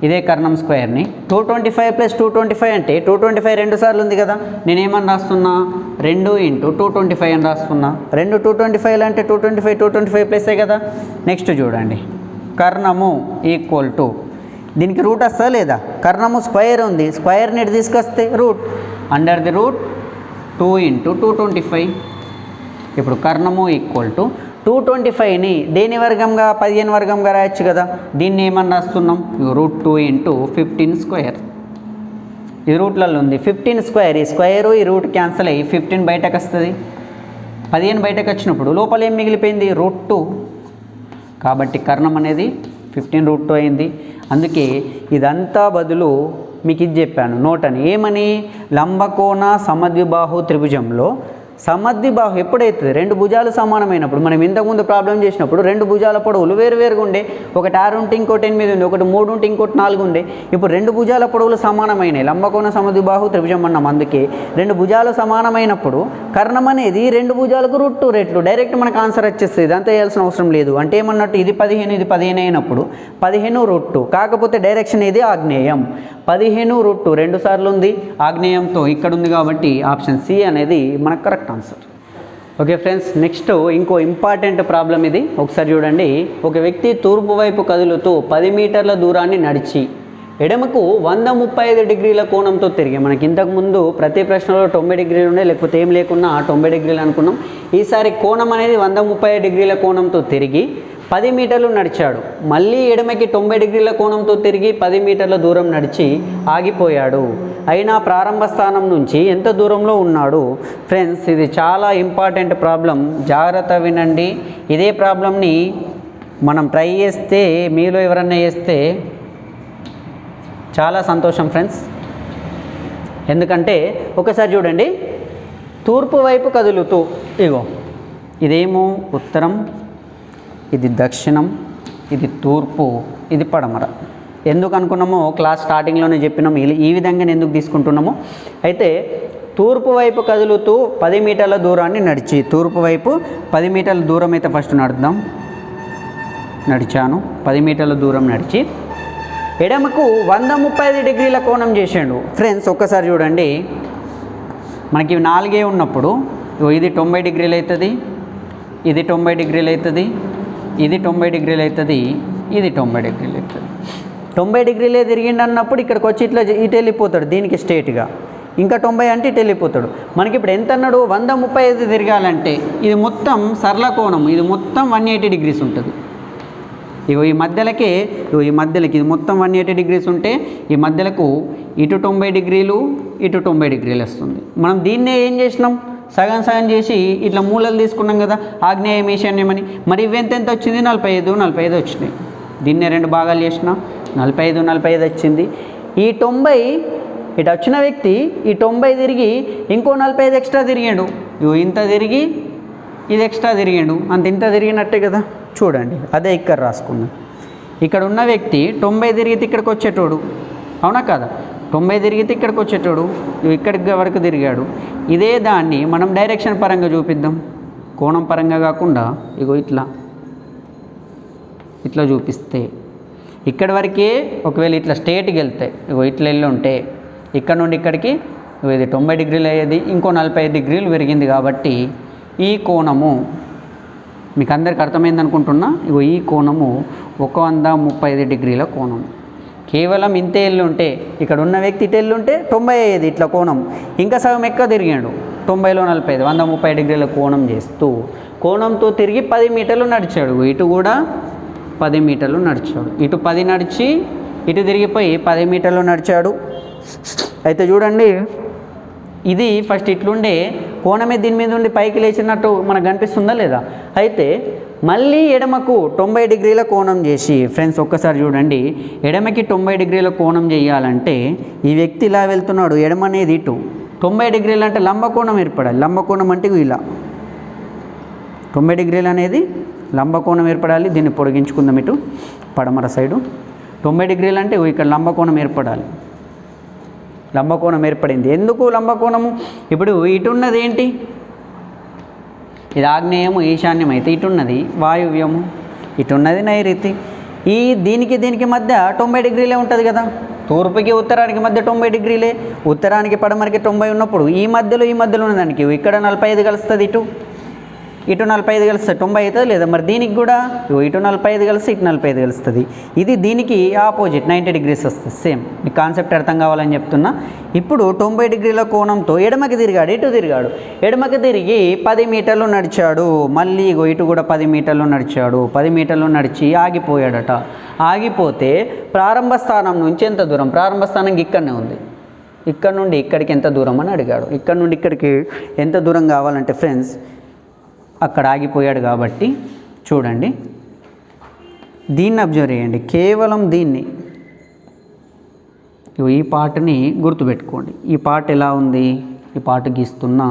ఇదే కర్ణం స్క్వేర్ని 225 ప్లస్ 225 అంటే 225 2 సార్లు ఉంది కదా, నేనేమని రాస్తున్నా? 2 × 225 అని రాస్తున్నా. 2 225 అంటే 225 ప్లసే కదా. నెక్స్ట్ చూడండి, కర్ణము ఈక్వల్ టు, దీనికి రూట్ వస్తా లేదా? కర్ణము స్క్వేర్ ఉంది, స్క్వేర్ని తీసుకొస్తే రూట్, అండర్ ది రూట్ 2 × 225. ఇప్పుడు కర్ణము ఈక్వల్ టు 225ని దేని వర్గంగా? 15 వర్గంగా రాయొచ్చు కదా. దీన్ని ఏమని రాస్తున్నాం? √2 × 15 స్క్వేర్. ఇది రూట్లలో ఉంది. 15 స్క్వేర్, ఈ స్క్వేరు ఈ రూట్ క్యాన్సిల్ అయ్యి 15 బయటకు వస్తుంది. 15 బయటకు వచ్చినప్పుడు లోపల ఏం మిగిలిపోయింది? √2. కాబట్టి కర్ణం అనేది 15 √2 అయింది. అందుకే ఇదంతా బదులు మీకు ఇది చెప్పాను నోట్ అని. ఏమని? లంబకోణ సమద్విబాహు త్రిభుజంలో సమద్విబాహు ఎప్పుడైతుంది? 2 భుజాలు సమానమైనప్పుడు. మనం ఇంతకుముందు ప్రాబ్లం చేసినప్పుడు 2 భుజాల పొడవులు వేరువేరుగా ఉండే, ఒకటి 6 ఉంటే ఇంకోటి 8 ఉండే, ఒకటి 3 ఉంటే ఇంకోటి 4 ఉండే. ఇప్పుడు 2 భుజాల పొడవులు సమానమైనవి, లంబకోణ సమద్విబాహు త్రిభుజం అన్నాం. అందుకే 2 భుజాలు సమానమైనప్పుడు కర్ణం అనేది 2 భుజాలకు √2 రెట్లు. డైరెక్ట్ మనకు ఆన్సర్ వచ్చేస్తుంది, ఇదంతా చేయాల్సిన అవసరం లేదు. అంటే ఏమన్నట్టు, ఇది 15 ఇది 15 అయినప్పుడు 15 √2, కాకపోతే డైరెక్షన్ ఇది ఆగ్నేయం. 15 √2 2 సార్లు ఉంది, ఆగ్నేయంతో ఇక్కడ ఉంది కాబట్టి ఆప్షన్ సి అనేది మనకు correct answer. Okay friends, next ఇంకో ఇంపార్టెంట్ ప్రాబ్లం ఇది. ఒకసారి చూడండి, ఒక వ్యక్తి తూర్పు వైపు కదులుతూ 10 మీటర్ల దూరాన్ని నడిచి ఎడమకు 135 డిగ్రీల కోణంతో తిరిగి, మనకి ఇంతకుముందు ప్రతి ప్రశ్నలో 90 డిగ్రీలు ఉన్నాయి, లేకపోతే ఏం లేకున్నా 90 డిగ్రీలు అనుకున్నాం. ఈసారి కోణం అనేది 135 డిగ్రీల కోణంతో తిరిగి 10 మీటర్లు నడిచాడు. మళ్ళీ ఎడమకి 90 డిగ్రీల కోణంతో తిరిగి 10 మీటర్ల దూరం నడిచి ఆగిపోయాడు. అయినా ప్రారంభ స్థానం నుంచి ఎంత దూరంలో ఉన్నాడు? ఫ్రెండ్స్, ఇది చాలా ఇంపార్టెంట్ ప్రాబ్లం, జాగ్రత్త వినండి. ఇదే ప్రాబ్లంని మనం ట్రై చేస్తే, మీలో ఎవరన్నా చేస్తే చాలా సంతోషం ఫ్రెండ్స్. ఎందుకంటే ఒకసారి చూడండి, తూర్పు వైపు కదులుతూ, ఇగో ఇదేమో ఉత్తరం, ఇది దక్షిణం, ఇది తూర్పు, ఇది పడమర. ఎందుకు అనుకున్నామో క్లాస్ స్టార్టింగ్లోనే చెప్పినాము, ఈ విధంగా ఎందుకు తీసుకుంటున్నామో. అయితే తూర్పు వైపు కదులుతూ 10 మీటర్ల దూరాన్ని నడిచి, తూర్పు వైపు 10 మీటర్ల దూరం అయితే ఫస్ట్ నడిచాను. 10 మీటర్ల దూరం నడిచి ఎడమకు 135 డిగ్రీల కోణం చేసాడు. ఫ్రెండ్స్ ఒక్కసారి చూడండి, మనకి 4 ఉన్నప్పుడు ఇది 90 డిగ్రీలు అవుతుంది, ఇది 90 డిగ్రీలు అవుతుంది, ఇది 90 డిగ్రీలు అవుతుంది, ఇది 90 డిగ్రీలు అవుతుంది. 90 డిగ్రీలే తిరిగిండు అన్నప్పుడు ఇక్కడికి వచ్చి ఇట్లా ఇటు వెళ్ళిపోతాడు దీనికి స్ట్రేట్గా, ఇంకా 90 అంటే ఇటు వెళ్ళిపోతాడు. మనకి ఇప్పుడు ఎంత అన్నాడు, 135 తిరగాలంటే ఇది మొత్తం సరళ కోణం, ఇది మొత్తం 180 డిగ్రీస్ ఉంటుంది. ఇగో ఈ మధ్యలకి ఇది మొత్తం 180 డిగ్రీస్ ఉంటే ఈ మధ్యలకు ఇటు 90 డిగ్రీలు ఇటు 90 డిగ్రీలు వస్తుంది. మనం దీన్నే ఏం చేసినాం, సగం సగం చేసి ఇట్లా మూలలు తీసుకున్నాం కదా, ఆగ్నేయం ఈశాన్యమని. మరి ఇవెంత ఎంత వచ్చింది, 45 వచ్చినాయి. దీన్నే 2 భాగాలు చేసిన 45 వచ్చింది. ఈ 90 ఇటు వచ్చిన వ్యక్తి ఈ 90 తిరిగి ఇంకో 45 ఎక్స్ట్రా తిరిగాడు. ఇంత తిరిగి ఇది ఎక్స్ట్రా తిరిగాడు, ఇంత తిరిగినట్టే కదా. చూడండి అదే ఇక్కడ రాసుకున్నాం. ఇక్కడ ఉన్న వ్యక్తి 90 తిరిగితే ఇక్కడికి వచ్చేటోడు, అవునా కదా, 90 తిరిగితే ఇక్కడికి వచ్చేటోడు, ఇక్కడికి వరకు తిరిగాడు. ఇదే దాన్ని మనం డైరెక్షన్ పరంగా చూపిద్దాం, కోణం పరంగా కాకుండా ఇగో ఇట్లా చూపిస్తే ఇక్కడి వరకే ఒకవేళ ఇట్లా స్ట్రేట్కి వెళ్తే ఇగో ఇట్లా వెళ్ళి ఉంటే ఇక్కడ నుండి ఇక్కడికి ఇది 90 డిగ్రీలు అయ్యేది, ఇంకో 45 డిగ్రీలు పెరిగింది. కాబట్టి ఈ కోణము మీకు అందరికి అర్థమైంది అనుకుంటున్నా. ఇగో ఈ కోణము 135 డిగ్రీల కోణం. కేవలం ఇంతే వెళ్ళి ఉంటే ఇక్కడ ఉన్న వ్యక్తి ఇటు వెళ్ళి ఉంటే 90 అయ్యేది ఇట్లా కోణం, ఇంకా సగం ఎక్కువ తిరిగాడు, 90లో 45 130 డిగ్రీల కోణం చేస్తూ కోణంతో తిరిగి 10 మీటర్లు నడిచాడు. ఇటు కూడా 10 మీటర్లు నడిచాడు, ఇటు 10 నడిచి ఇటు తిరిగిపోయి 10 మీటర్లు నడిచాడు. అయితే చూడండి, ఇది ఫస్ట్ ఇట్లుండే కోణమే దీని మీద ఉండి పైకి లేచినట్టు మనకు కనిపిస్తుందా లేదా. అయితే మళ్ళీ ఎడమకు 90 డిగ్రీల కోణం చేసి ఫ్రెండ్స్ ఒక్కసారి చూడండి, ఎడమకి 90 డిగ్రీల కోణం చేయాలంటే ఈ వ్యక్తి ఇలా వెళ్తున్నాడు, ఎడమ అనేది ఇటు 90 డిగ్రీలు అంటే లంబకోణం ఏర్పడాలి. లంబకోణం అంటే ఇలా 90 డిగ్రీలు అనేది లంబకోణం ఏర్పడాలి. దీన్ని పొడిగించుకుందాం, ఇటు పడమర సైడు 90 డిగ్రీలు అంటే ఇక్కడ లంబకోణం ఏర్పడాలి. లంబకోణం ఏర్పడింది. ఎందుకు లంబకోణము, ఇప్పుడు ఇటున్నది ఏంటి, ఇది ఆగ్నేయము ఈశాన్యం అయితే ఇటున్నది వాయువ్యము, ఇటున్నది నైరుతి. దీనికి మధ్య 90 డిగ్రీలే ఉంటుంది కదా. తూర్పుకి ఉత్తరానికి మధ్య 90 డిగ్రీలే, ఉత్తరానికి పడమరికి 90 ఉన్నప్పుడు ఈ మధ్యలో ఉన్నదానికి ఇక్కడ 45 కలుస్తుంది, ఇటు 45 కలుస్తుంది, 90 అవుతుంది లేదా. మరి దీనికి కూడా ఇటు 45 కలిసి ఇటు 45 కలుస్తుంది. ఇది దీనికి ఆపోజిట్ 90 డిగ్రీస్ వస్తుంది. సేమ్ మీకు కాన్సెప్ట్ అర్థం కావాలని చెప్తున్నా. ఇప్పుడు 90 డిగ్రీల కోణంతో ఎడమకి తిరిగాడు, ఇటు తిరిగాడు, ఎడమకి తిరిగి 10 మీటర్లు నడిచాడు. మళ్ళీ ఇటు కూడా 10 మీటర్లు నడిచాడు. 10 మీటర్లు నడిచి ఆగిపోయాడట. ఆగిపోతే ప్రారంభ స్థానం నుంచి ఎంత దూరం, ప్రారంభ స్థానం ఇక్కడనే ఉంది, ఇక్కడ నుండి ఇక్కడికి ఎంత దూరం అని అడిగాడు. ఇక్కడ నుండి ఇక్కడికి ఎంత దూరం కావాలంటే ఫ్రెండ్స్ అక్కడ ఆగిపోయాడు. కాబట్టి చూడండి, దీన్ని అబ్జర్వ్ చేయండి, కేవలం దీన్ని ఈ పార్ట్ని గుర్తుపెట్టుకోండి. ఈ పార్ట్ ఎలా ఉంది, ఈ పార్ట్ గీస్తున్నా,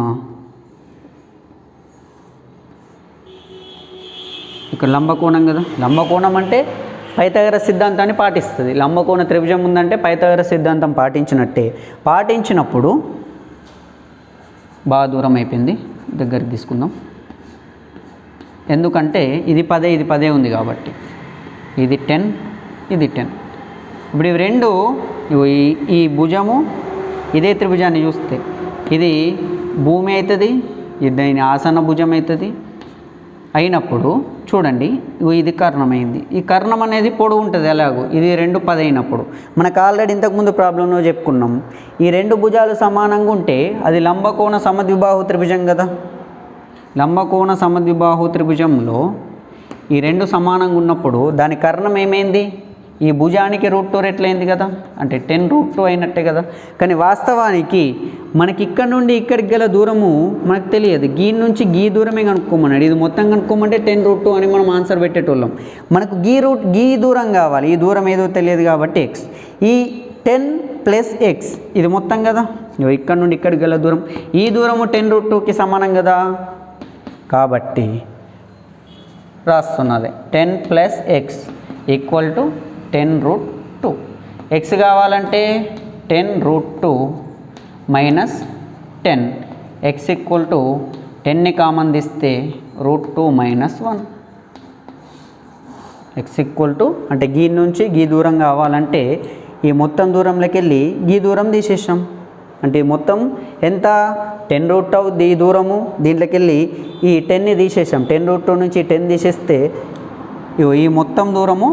ఇక్కడ లంబకోణం కదా. లంబకోణం అంటే పైథాగరస్ సిద్ధాంతాన్ని పాటిస్తుంది. లంబకోణ త్రిభుజం ఉందంటే పైథాగరస్ సిద్ధాంతం పాటించినట్టే. పాటించినప్పుడు బాగా దూరం అయిపోయింది, దగ్గరికి తీసుకుందాం. ఎందుకంటే ఇది 10 ఉంది కాబట్టి, ఇది 10 ఇది 10. ఇప్పుడు ఇవి రెండు ఈ భుజము ఇదే త్రిభుజాన్ని చూస్తే ఇది భూమి అవుతుంది, ఇది దీని ఆసన భుజం అవుతుంది. అయినప్పుడు చూడండి, ఇది కర్ణమైంది. ఈ కర్ణం అనేది పొడవు ఉంటుంది ఎలాగో, ఇది 2 10 అయినప్పుడు మనకు ఆల్రెడీ ఇంతకుముందు ప్రాబ్లంలో చెప్పుకున్నాం. ఈ 2 భుజాలు సమానంగా ఉంటే అది లంబకోణ సమద్విబాహు త్రిభుజం కదా. లంబకోణ సమద్విబాహు త్రిభుజంలో ఈ 2 సమానంగా ఉన్నప్పుడు దాని కర్ణం ఏమైంది, ఈ భుజానికి √2 రెట్లయింది కదా, అంటే 10 √2 అయినట్టే కదా. కానీ వాస్తవానికి మనకి ఇక్కడ నుండి ఇక్కడికి గల దూరము మనకు తెలియదు, గీ నుంచి గీ దూరమే కనుక్కోమన్నాడు. ఇది మొత్తం కనుక్కోమంటే 10 √2 అని మనం ఆన్సర్ పెట్టేటోళ్ళం. మనకు గీ దూరం కావాలి, ఈ దూరం ఏదో తెలియదు కాబట్టి x. ఈ 10 + x ఇది మొత్తం కదా, ఇక్కడ నుండి ఇక్కడికి గల దూరం, ఈ దూరము 10 √2కి సమానం కదా. కాబట్టి రాస్తున్నది 10 + x = 10 √2. x కావాలంటే 10 √2 - 10. x = 10ని కామన్ తీస్తే √2 - 1. x అంటే గీ నుంచి గీ దూరం కావాలంటే ఈ మొత్తం దూరంలోకి వెళ్ళి గీ దూరం తీసేసాం. అంటే మొత్తం ఎంత, 10 √2 అవుద్ది ఈ దూరము. దీంట్లోకి వెళ్ళి ఈ 10ని తీసేసాం, 10 √2 నుంచి 10 తీసేస్తే ఈ మొత్తం దూరము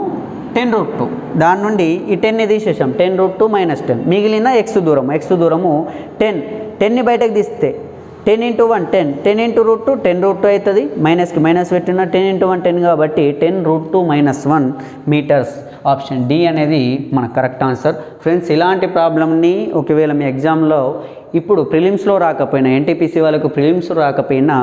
10√2 దాని నుండి ఈ 10ని తీసేసాం 10√2 - 10 మిగిలిన x దూరము 10ని బయటకు తీస్తే 10 × 1 10 10 × √2 10√2 అవుతుంది మైనస్కి మైనస్ పెట్టిన 10 × 1 10 కాబట్టి 10√2 - 1 మీటర్స్. ఆప్షన్ డి అనేది మన కరెక్ట్ ఆన్సర్. ఫ్రెండ్స్ ఇలాంటి ప్రాబ్లమ్ని ఒకవేళ మీ ఎగ్జామ్లో ఇప్పుడు ప్రిలిమ్స్లో రాకపోయినా ఎన్టీపీసీ వాళ్ళకు ప్రిలిమ్స్ రాకపోయినా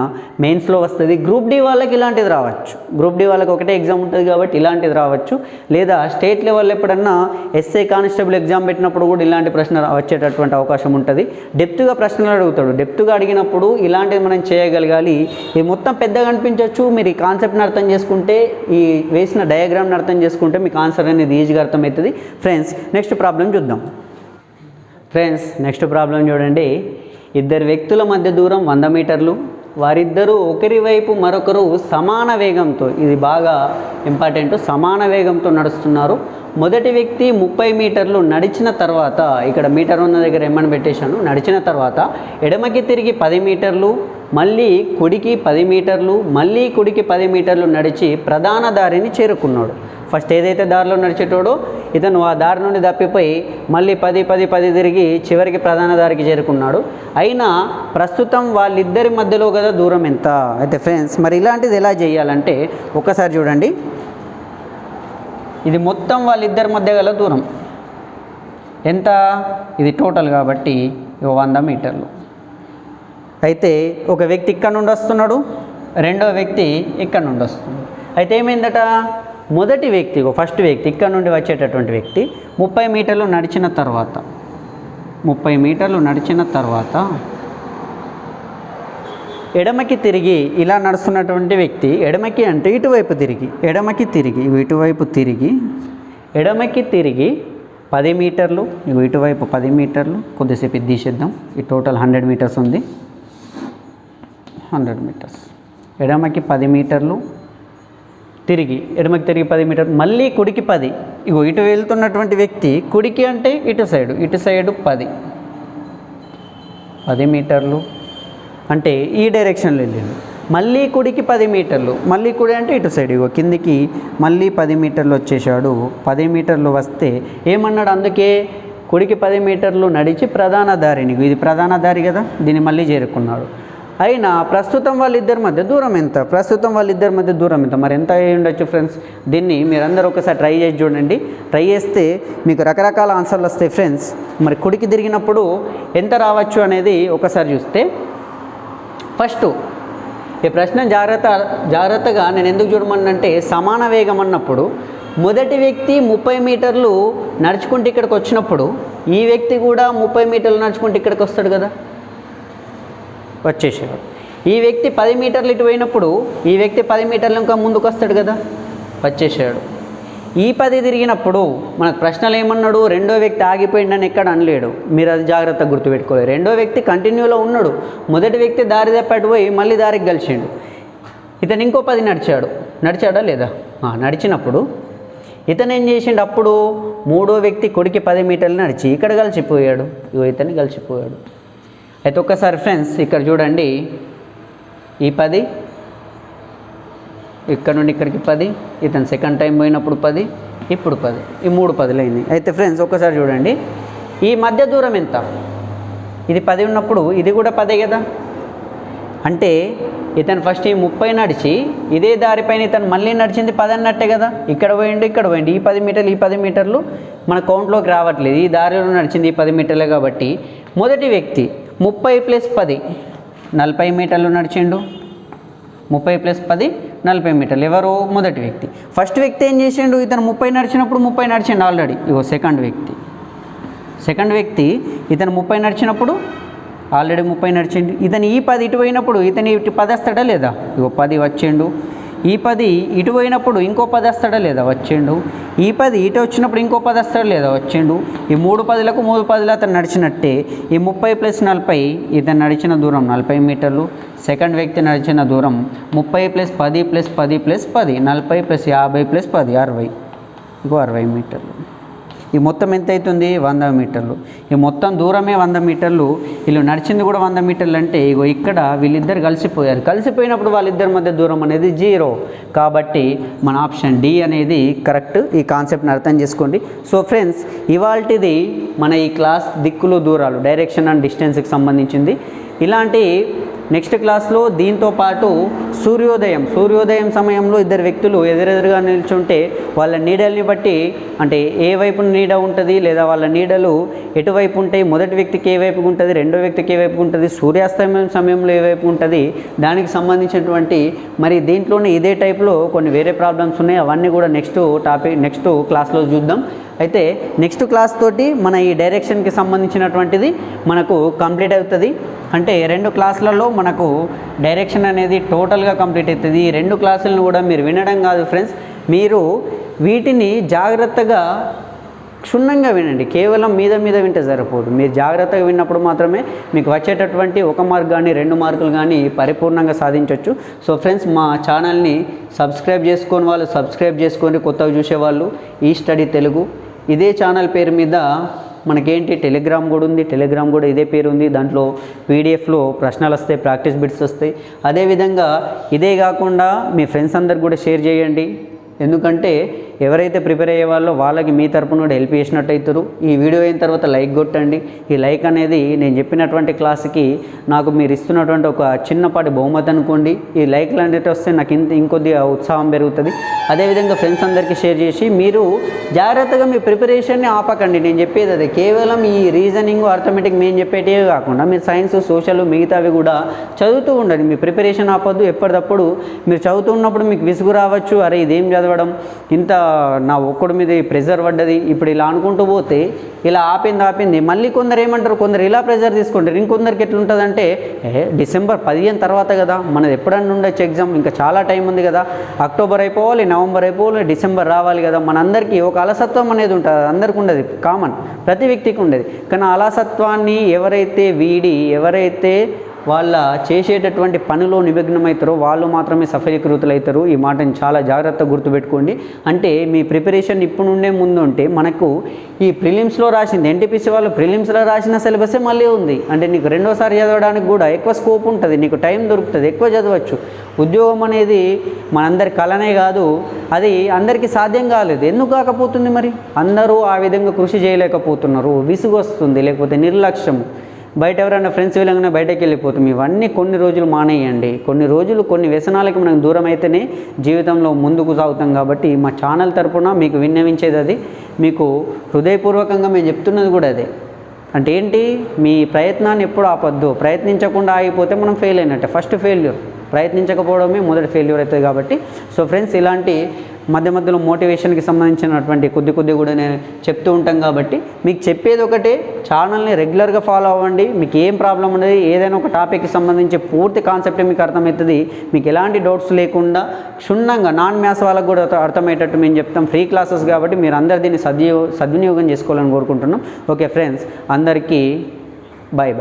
మెయిన్స్లో వస్తుంది. గ్రూప్ డి వాళ్ళకి ఇలాంటిది రావచ్చు. గ్రూప్ డి వాళ్ళకి ఒకటే ఎగ్జామ్ ఉంటుంది కాబట్టి ఇలాంటిది రావచ్చు. లేదా స్టేట్ లెవెల్ ఎప్పుడన్నా ఎస్ఐ కానిస్టేబుల్ ఎగ్జామ్ పెట్టినప్పుడు కూడా ఇలాంటి ప్రశ్న వచ్చేటటువంటి అవకాశం ఉంటుంది. డెప్త్గా ప్రశ్నలు అడుగుతాడు. డెప్త్గా అడిగినప్పుడు ఇలాంటిది మనం చేయగలగాలి. ఇది మొత్తం పెద్దగా అనిపించవచ్చు. మీరు ఈ కాన్సెప్ట్ని అర్థం చేసుకుంటే ఈ వేసిన డయాగ్రామ్ని అర్థం చేసుకుంటే మీకు ఆన్సర్ అనేది ఈజీగా అర్థమవుతుంది. ఫ్రెండ్స్ నెక్స్ట్ ప్రాబ్లం చూద్దాం. ఫ్రెండ్స్ నెక్స్ట్ ప్రాబ్లం చూడండి. ఇద్దరు వ్యక్తుల మధ్య దూరం 100 మీటర్లు. వారిద్దరూ ఒకరి వైపు మరొకరు సమాన వేగంతో, ఇది బాగా ఇంపార్టెంట్, సమాన వేగంతో నడుస్తున్నారు. మొదటి వ్యక్తి 30 మీటర్లు నడిచిన తర్వాత, ఇక్కడ మీటర్ ఉన్న దగ్గర ఏమని పెట్టేశాను, నడిచిన తర్వాత ఎడమకి తిరిగి 10 మీటర్లు, మళ్ళీ కుడికి 10 మీటర్లు, మళ్ళీ కుడికి 10 మీటర్లు నడిచి ప్రధాన దారిని చేరుకున్నాడు. ఫస్ట్ ఏదైతే దారిలో నడిచేటోడో ఇతను ఆ దారి నుండి తప్పిపోయి మళ్ళీ 10 తిరిగి చివరికి ప్రధాన దారికి చేరుకున్నాడు. అయినా ప్రస్తుతం వాళ్ళిద్దరి మధ్యలో కదా దూరం ఎంత? అయితే ఫ్రెండ్స్ మరి ఇలాంటిది ఎలా చేయాలంటే ఒక్కసారి చూడండి. ఇది మొత్తం వాళ్ళిద్దరి మధ్య గల దూరం ఎంత? ఇది టోటల్ కాబట్టి 100 మీటర్లు. అయితే ఒక వ్యక్తి ఇక్కడ నుండి వస్తున్నాడు, రెండో వ్యక్తి ఇక్కడ నుండి వస్తున్నాడు. అయితే ఏమైందట, మొదటి వ్యక్తి ఫస్ట్ వ్యక్తి ఇక్కడ నుండి వచ్చేటటువంటి వ్యక్తి 30 మీటర్లు నడిచిన తర్వాత 30 మీటర్లు నడిచిన తర్వాత ఎడమకి తిరిగి ఇలా నడుస్తున్నటువంటి వ్యక్తి ఎడమకి అంటే ఇటువైపు తిరిగి ఎడమకి తిరిగి ఇటువైపు తిరిగి ఎడమకి తిరిగి 10 మీటర్లు ఇటువైపు 10 మీటర్లు కొద్దిసేపు ఇది తీసేద్దాం. ఈ టోటల్ 100 మీటర్స్ ఉంది. 100 మీటర్స్ ఎడమకి 10 మీటర్లు తిరిగి ఎడమకి తిరిగి 10 మీటర్లు మళ్ళీ కుడికి 10. ఇగో ఇటు వెళ్తున్నటువంటి వ్యక్తి కుడికి అంటే ఇటు సైడు 10 మీటర్లు అంటే ఈ డైరెక్షన్లో వెళ్ళిండు. మళ్ళీ కుడికి 10 మీటర్లు, మళ్ళీ కుడి అంటే ఇటు సైడ్ ఇగో కిందికి మళ్ళీ 10 మీటర్లు వచ్చేసాడు. 10 మీటర్లు వస్తే ఏమన్నాడు, అందుకే కుడికి 10 మీటర్లు నడిచి ప్రధాన దారిని, ఇది ప్రధాన దారి కదా, దీన్ని మళ్ళీ చేరుకున్నాడు. అయినా ప్రస్తుతం వాళ్ళిద్దరి మధ్య దూరం ఎంత? మరి ఎంత అయి ఉండొచ్చు ఫ్రెండ్స్? దీన్ని మీరందరూ ఒకసారి ట్రై చేసి చూడండి. ట్రై చేస్తే మీకు రకరకాల ఆన్సర్లు వస్తాయి ఫ్రెండ్స్. మరి కుడికి తిరిగినప్పుడు ఎంత రావచ్చు అనేది ఒకసారి చూస్తే, ఫస్ట్ ఈ ప్రశ్న జాగ్రత్తగా నేను ఎందుకు చూడమన్నంటే, సమాన వేగం అన్నప్పుడు మొదటి వ్యక్తి 30 మీటర్లు నడుచుకుంటూ ఇక్కడికి వచ్చినప్పుడు ఈ వ్యక్తి కూడా 30 మీటర్లు నడుచుకుంటూ ఇక్కడికి వస్తాడు కదా, వచ్చేసాడు. ఈ వ్యక్తి 10 మీటర్లు ఇటు పోయినప్పుడు ఈ వ్యక్తి 10 మీటర్లు ఇంకా ముందుకు వస్తాడు కదా, వచ్చేసాడు. ఈ 10 తిరిగినప్పుడు మనకు ప్రశ్నలు ఏమన్నాడు, రెండో వ్యక్తి ఆగిపోయిండని ఎక్కడ అనలేడు. మీరు అది జాగ్రత్తగా గుర్తుపెట్టుకోవాలి. రెండో వ్యక్తి కంటిన్యూలో ఉన్నాడు. మొదటి వ్యక్తి దారి తప్పటి పోయి మళ్ళీ దారికి కలిసిండు. ఇతను ఇంకో 10 నడిచాడా లేదా? నడిచినప్పుడు ఇతను ఏం చేసిండు, అప్పుడు మూడో వ్యక్తి కుడికి 10 మీటర్లు నడిచి ఇక్కడ కలిసిపోయాడు. ఇతన్ని కలిసిపోయాడు. అయితే ఒక్కసారి ఫ్రెండ్స్ ఇక్కడ చూడండి, ఈ 10 ఇక్కడ నుండి ఇక్కడికి 10, ఇతను సెకండ్ టైం పోయినప్పుడు 10, ఇప్పుడు 10, ఈ 3 10లు అయింది. అయితే ఫ్రెండ్స్ ఒక్కసారి చూడండి, ఈ మధ్య దూరం ఎంత? ఇది 10 ఉన్నప్పుడు ఇది కూడా 10 కదా. అంటే ఇతను ఫస్ట్ ఈ 30 నడిచి ఇదే దారిపైన ఇతను మళ్ళీ నడిచింది 10 అన్నట్టే కదా. ఇక్కడ పోయిండు ఈ 10 మీటర్లు మన కౌంట్లోకి రావట్లేదు. ఈ దారిలో నడిచింది ఈ 10 మీటర్లే కాబట్టి మొదటి వ్యక్తి 30 + 10 40 మీటర్లు నడిచిండు. 30 + 10 40 మీటర్లు. ఎవరు? మొదటి వ్యక్తి. ఫస్ట్ వ్యక్తి ఏం చేసిండు, ఇతను 30 నడిచినప్పుడు 30 నడిచిండు ఆల్రెడీ. సెకండ్ వ్యక్తి ఇతను 30 నడిచినప్పుడు ఆల్రెడీ 30 నడిచిండు. ఇతను ఈ 10 ఇటు పోయినప్పుడు ఇతను ఇటు 10 వస్తాడా లేదా? 10 వచ్చిండు. ఈ 10 ఇటు పోయినప్పుడు ఇంకో 10 వస్తాడా లేదా? వచ్చిండు. ఈ 10 ఇటు వచ్చినప్పుడు ఇంకో 10 వస్తాడా లేదా? వచ్చిండు. ఈ 3 10లకు 3 10లు అతను నడిచినట్టే. ఈ 30 + 40 ఇతను నడిచిన దూరం 40 మీటర్లు. సెకండ్ వ్యక్తి నడిచిన దూరం 30 + 10 + 10 + 10 40 + 50 + 10 60 60 మీటర్లు. ఈ మొత్తం ఎంత అవుతుంది 100 మీటర్లు. ఈ మొత్తం దూరమే 100 మీటర్లు. వీళ్ళు నడిచింది కూడా 100 మీటర్లు అంటే ఇగో ఇక్కడ వీళ్ళిద్దరు కలిసిపోయారు. కలిసిపోయినప్పుడు వాళ్ళిద్దరి మధ్య దూరం అనేది 0. కాబట్టి మన ఆప్షన్ డి అనేది కరెక్ట్. ఈ కాన్సెప్ట్ని అర్థం చేసుకోండి. సో ఫ్రెండ్స్, ఇవాల్టిది మన ఈ క్లాస్ దిక్కులు దూరాలు, డైరెక్షన్ అండ్ డిస్టెన్స్కి సంబంధించింది. ఇలాంటి నెక్స్ట్ క్లాస్లో దీంతో పాటు సూర్యోదయం సమయంలో ఇద్దరు వ్యక్తులు ఎదురెదురుగా నిల్చుంటే వాళ్ళ నీడల్ని బట్టి, అంటే ఏ వైపు నీడ ఉంటుంది లేదా వాళ్ళ నీడలు ఎటువైపు ఉంటాయి, మొదటి వ్యక్తికి ఏ వైపు ఉంటుంది, రెండో వ్యక్తికి ఏ వైపు ఉంటుంది, సూర్యాస్తమయం సమయంలో ఏ వైపు ఉంటుంది, దానికి సంబంధించినటువంటి మరి దీంట్లోనే ఇదే టైప్లో కొన్ని వేరే ప్రాబ్లమ్స్ ఉన్నాయి. అవన్నీ కూడా నెక్స్ట్ క్లాస్లో చూద్దాం. అయితే నెక్స్ట్ క్లాస్ తోటి మన ఈ డైరెక్షన్కి సంబంధించినటువంటిది మనకు కంప్లీట్ అవుతుంది. అంటే 2 క్లాసులలో మనకు డైరెక్షన్ అనేది టోటల్గా కంప్లీట్ అవుతుంది. ఈ 2 క్లాసులను కూడా మీరు వినడం కాదు ఫ్రెండ్స్, మీరు వీటిని జాగ్రత్తగా క్షుణ్ణంగా వినండి. కేవలం మీద వింటే సరిపోదు. మీరు జాగ్రత్తగా విన్నప్పుడు మాత్రమే మీకు వచ్చేటటువంటి 1 మార్క్ కానీ 2 మార్కులు కానీ పరిపూర్ణంగా సాధించవచ్చు. సో ఫ్రెండ్స్, మా ఛానల్ని సబ్స్క్రైబ్ చేసుకొని వాళ్ళు సబ్స్క్రైబ్ చేసుకొని కొత్తగా చూసేవాళ్ళు ఈ స్టడీ తెలుగు ఇదే ఛానల్ పేరు మీద మనకేంటి టెలిగ్రామ్ కూడా ఉంది. టెలిగ్రామ్ కూడా ఇదే పేరు ఉంది. దాంట్లో పీడిఎఫ్లో ప్రశ్నలు వస్తాయి, ప్రాక్టీస్ బిట్స్ వస్తాయి. అదేవిధంగా ఇదే కాకుండా మీ ఫ్రెండ్స్ అందరికి కూడా షేర్ చేయండి. ఎందుకంటే ఎవరైతే ప్రిపేర్ అయ్యే వాళ్ళో వాళ్ళకి మీ తరపున కూడా హెల్ప్ చేసినట్టు అవుతారు. ఈ వీడియో అయిన తర్వాత లైక్ కొట్టండి. ఈ లైక్ అనేది నేను చెప్పినటువంటి క్లాస్కి నాకు మీరు ఇస్తున్నటువంటి ఒక చిన్నపాటి బహుమతి అనుకోండి. ఈ లైక్ లాంటివి వస్తే నాకు ఇంకొద్దిగా ఉత్సాహం పెరుగుతుంది. అదేవిధంగా ఫ్రెండ్స్ అందరికీ షేర్ చేసి మీరు జాగ్రత్తగా మీ ప్రిపరేషన్ని ఆపకండి. నేను చెప్పేది అదే, కేవలం ఈ రీజనింగ్ అర్థమెటిక్ మేము చెప్పేటివే కాకుండా మీరు సైన్స్ సోషల్ మిగతావి కూడా చదువుతూ ఉండండి. మీ ప్రిపరేషన్ ఆపొద్దు. ఎప్పటికప్పుడు మీరు చదువుతున్నప్పుడు మీకు విసుగు రావచ్చు, అరే ఇదేం చదవడం, ఇంత నా ఒక్కడి మీద ప్రెజర్ పడ్డది, ఇప్పుడు ఇలా అనుకుంటూ పోతే ఇలా ఆపింది. మళ్ళీ కొందరు ఏమంటారు, కొందరు ఇలా ప్రెజర్ తీసుకుంటారు. ఇంకొందరికి ఎట్లుంటుందంటే డిసెంబర్ 15 తర్వాత కదా మనది, ఎప్పుడన్నా ఉండొచ్చు ఎగ్జామ్, ఇంకా చాలా టైం ఉంది కదా, అక్టోబర్ అయిపోవాలి, నవంబర్ అయిపోవాలి, డిసెంబర్ రావాలి కదా. మనందరికీ ఒక అలసత్వం అనేది ఉంటుంది, అందరికీ ఉండదు, కామన్, ప్రతి వ్యక్తికి ఉండేది. కానీ అలసత్వాన్ని ఎవరైతే వాళ్ళ చేసేటటువంటి పనిలో నిమగ్నమవుతారో వాళ్ళు మాత్రమే సఫలీకృతులు అవుతారు. ఈ మాటని చాలా జాగ్రత్తగా గుర్తుపెట్టుకోండి. అంటే మీ ప్రిపరేషన్ ఇప్పుడు నుండే ముందు ఉంటే మనకు ఈ ప్రిలిమ్స్లో రాసింది, ఎన్టీపీసీ వాళ్ళు ప్రిలిమ్స్లో రాసిన సిలబసే మళ్ళీ ఉంది. అంటే నీకు రెండోసారి చదవడానికి కూడా ఎక్కువ స్కోప్ ఉంటుంది, నీకు టైం దొరుకుతుంది, ఎక్కువ చదవచ్చు. ఉద్యోగం అనేది మనందరి కలనే కాదు, అది అందరికీ సాధ్యం కాలేదు. ఎందుకు కాకపోతుంది మరి? అందరూ ఆ విధంగా కృషి చేయలేకపోతున్నారు, విసుగు వస్తుంది, లేకపోతే నిర్లక్ష్యము. బయట ఎవరైనా ఫ్రెండ్స్ వెళ్ళగానే బయటకు వెళ్ళిపోతాం. ఇవన్నీ కొన్ని రోజులు మానేయండి. కొన్ని వ్యసనాలకి మనం దూరం అయితేనే జీవితంలో ముందుకు సాగుతాం. కాబట్టి మా ఛానల్ తరపున మీకు విన్నవించేది అది, మీకు హృదయపూర్వకంగా మేము చెప్తున్నది కూడా అదే. అంటే ఏంటి, మీ ప్రయత్నాన్ని ఎప్పుడు ఆపొద్దు. ప్రయత్నించకుండా ఆగిపోతే మనం ఫెయిల్ అయినట్టే. ఫస్ట్ ఫెయిల్యూర్, ప్రయత్నించకపోవడమే మొదటి ఫెయిల్యూర్ అవుతుంది. కాబట్టి సో ఫ్రెండ్స్, ఇలాంటి మధ్యలో మోటివేషన్కి సంబంధించినటువంటి కొద్ది కూడా నేను చెప్తూ ఉంటాం. కాబట్టి మీకు చెప్పేది ఒకటే, ఛానల్ని రెగ్యులర్గా ఫాలో అవ్వండి. మీకు ఏం ప్రాబ్లం ఉండదు, ఏదైనా ఒక టాపిక్కి సంబంధించి పూర్తి కాన్సెప్ట్ మీకు అర్థమవుతుంది. మీకు ఎలాంటి డౌట్స్ లేకుండా క్షుణ్ణంగా నాన్ మ్యాథ్స్ వాళ్ళకు కూడా అర్థమయ్యేటట్టు మేము చెప్తాం. ఫ్రీ క్లాసెస్ కాబట్టి మీరు అందరు దీన్ని సద్వినియోగం చేసుకోవాలని కోరుకుంటున్నాం. ఓకే ఫ్రెండ్స్, అందరికీ బాయ్.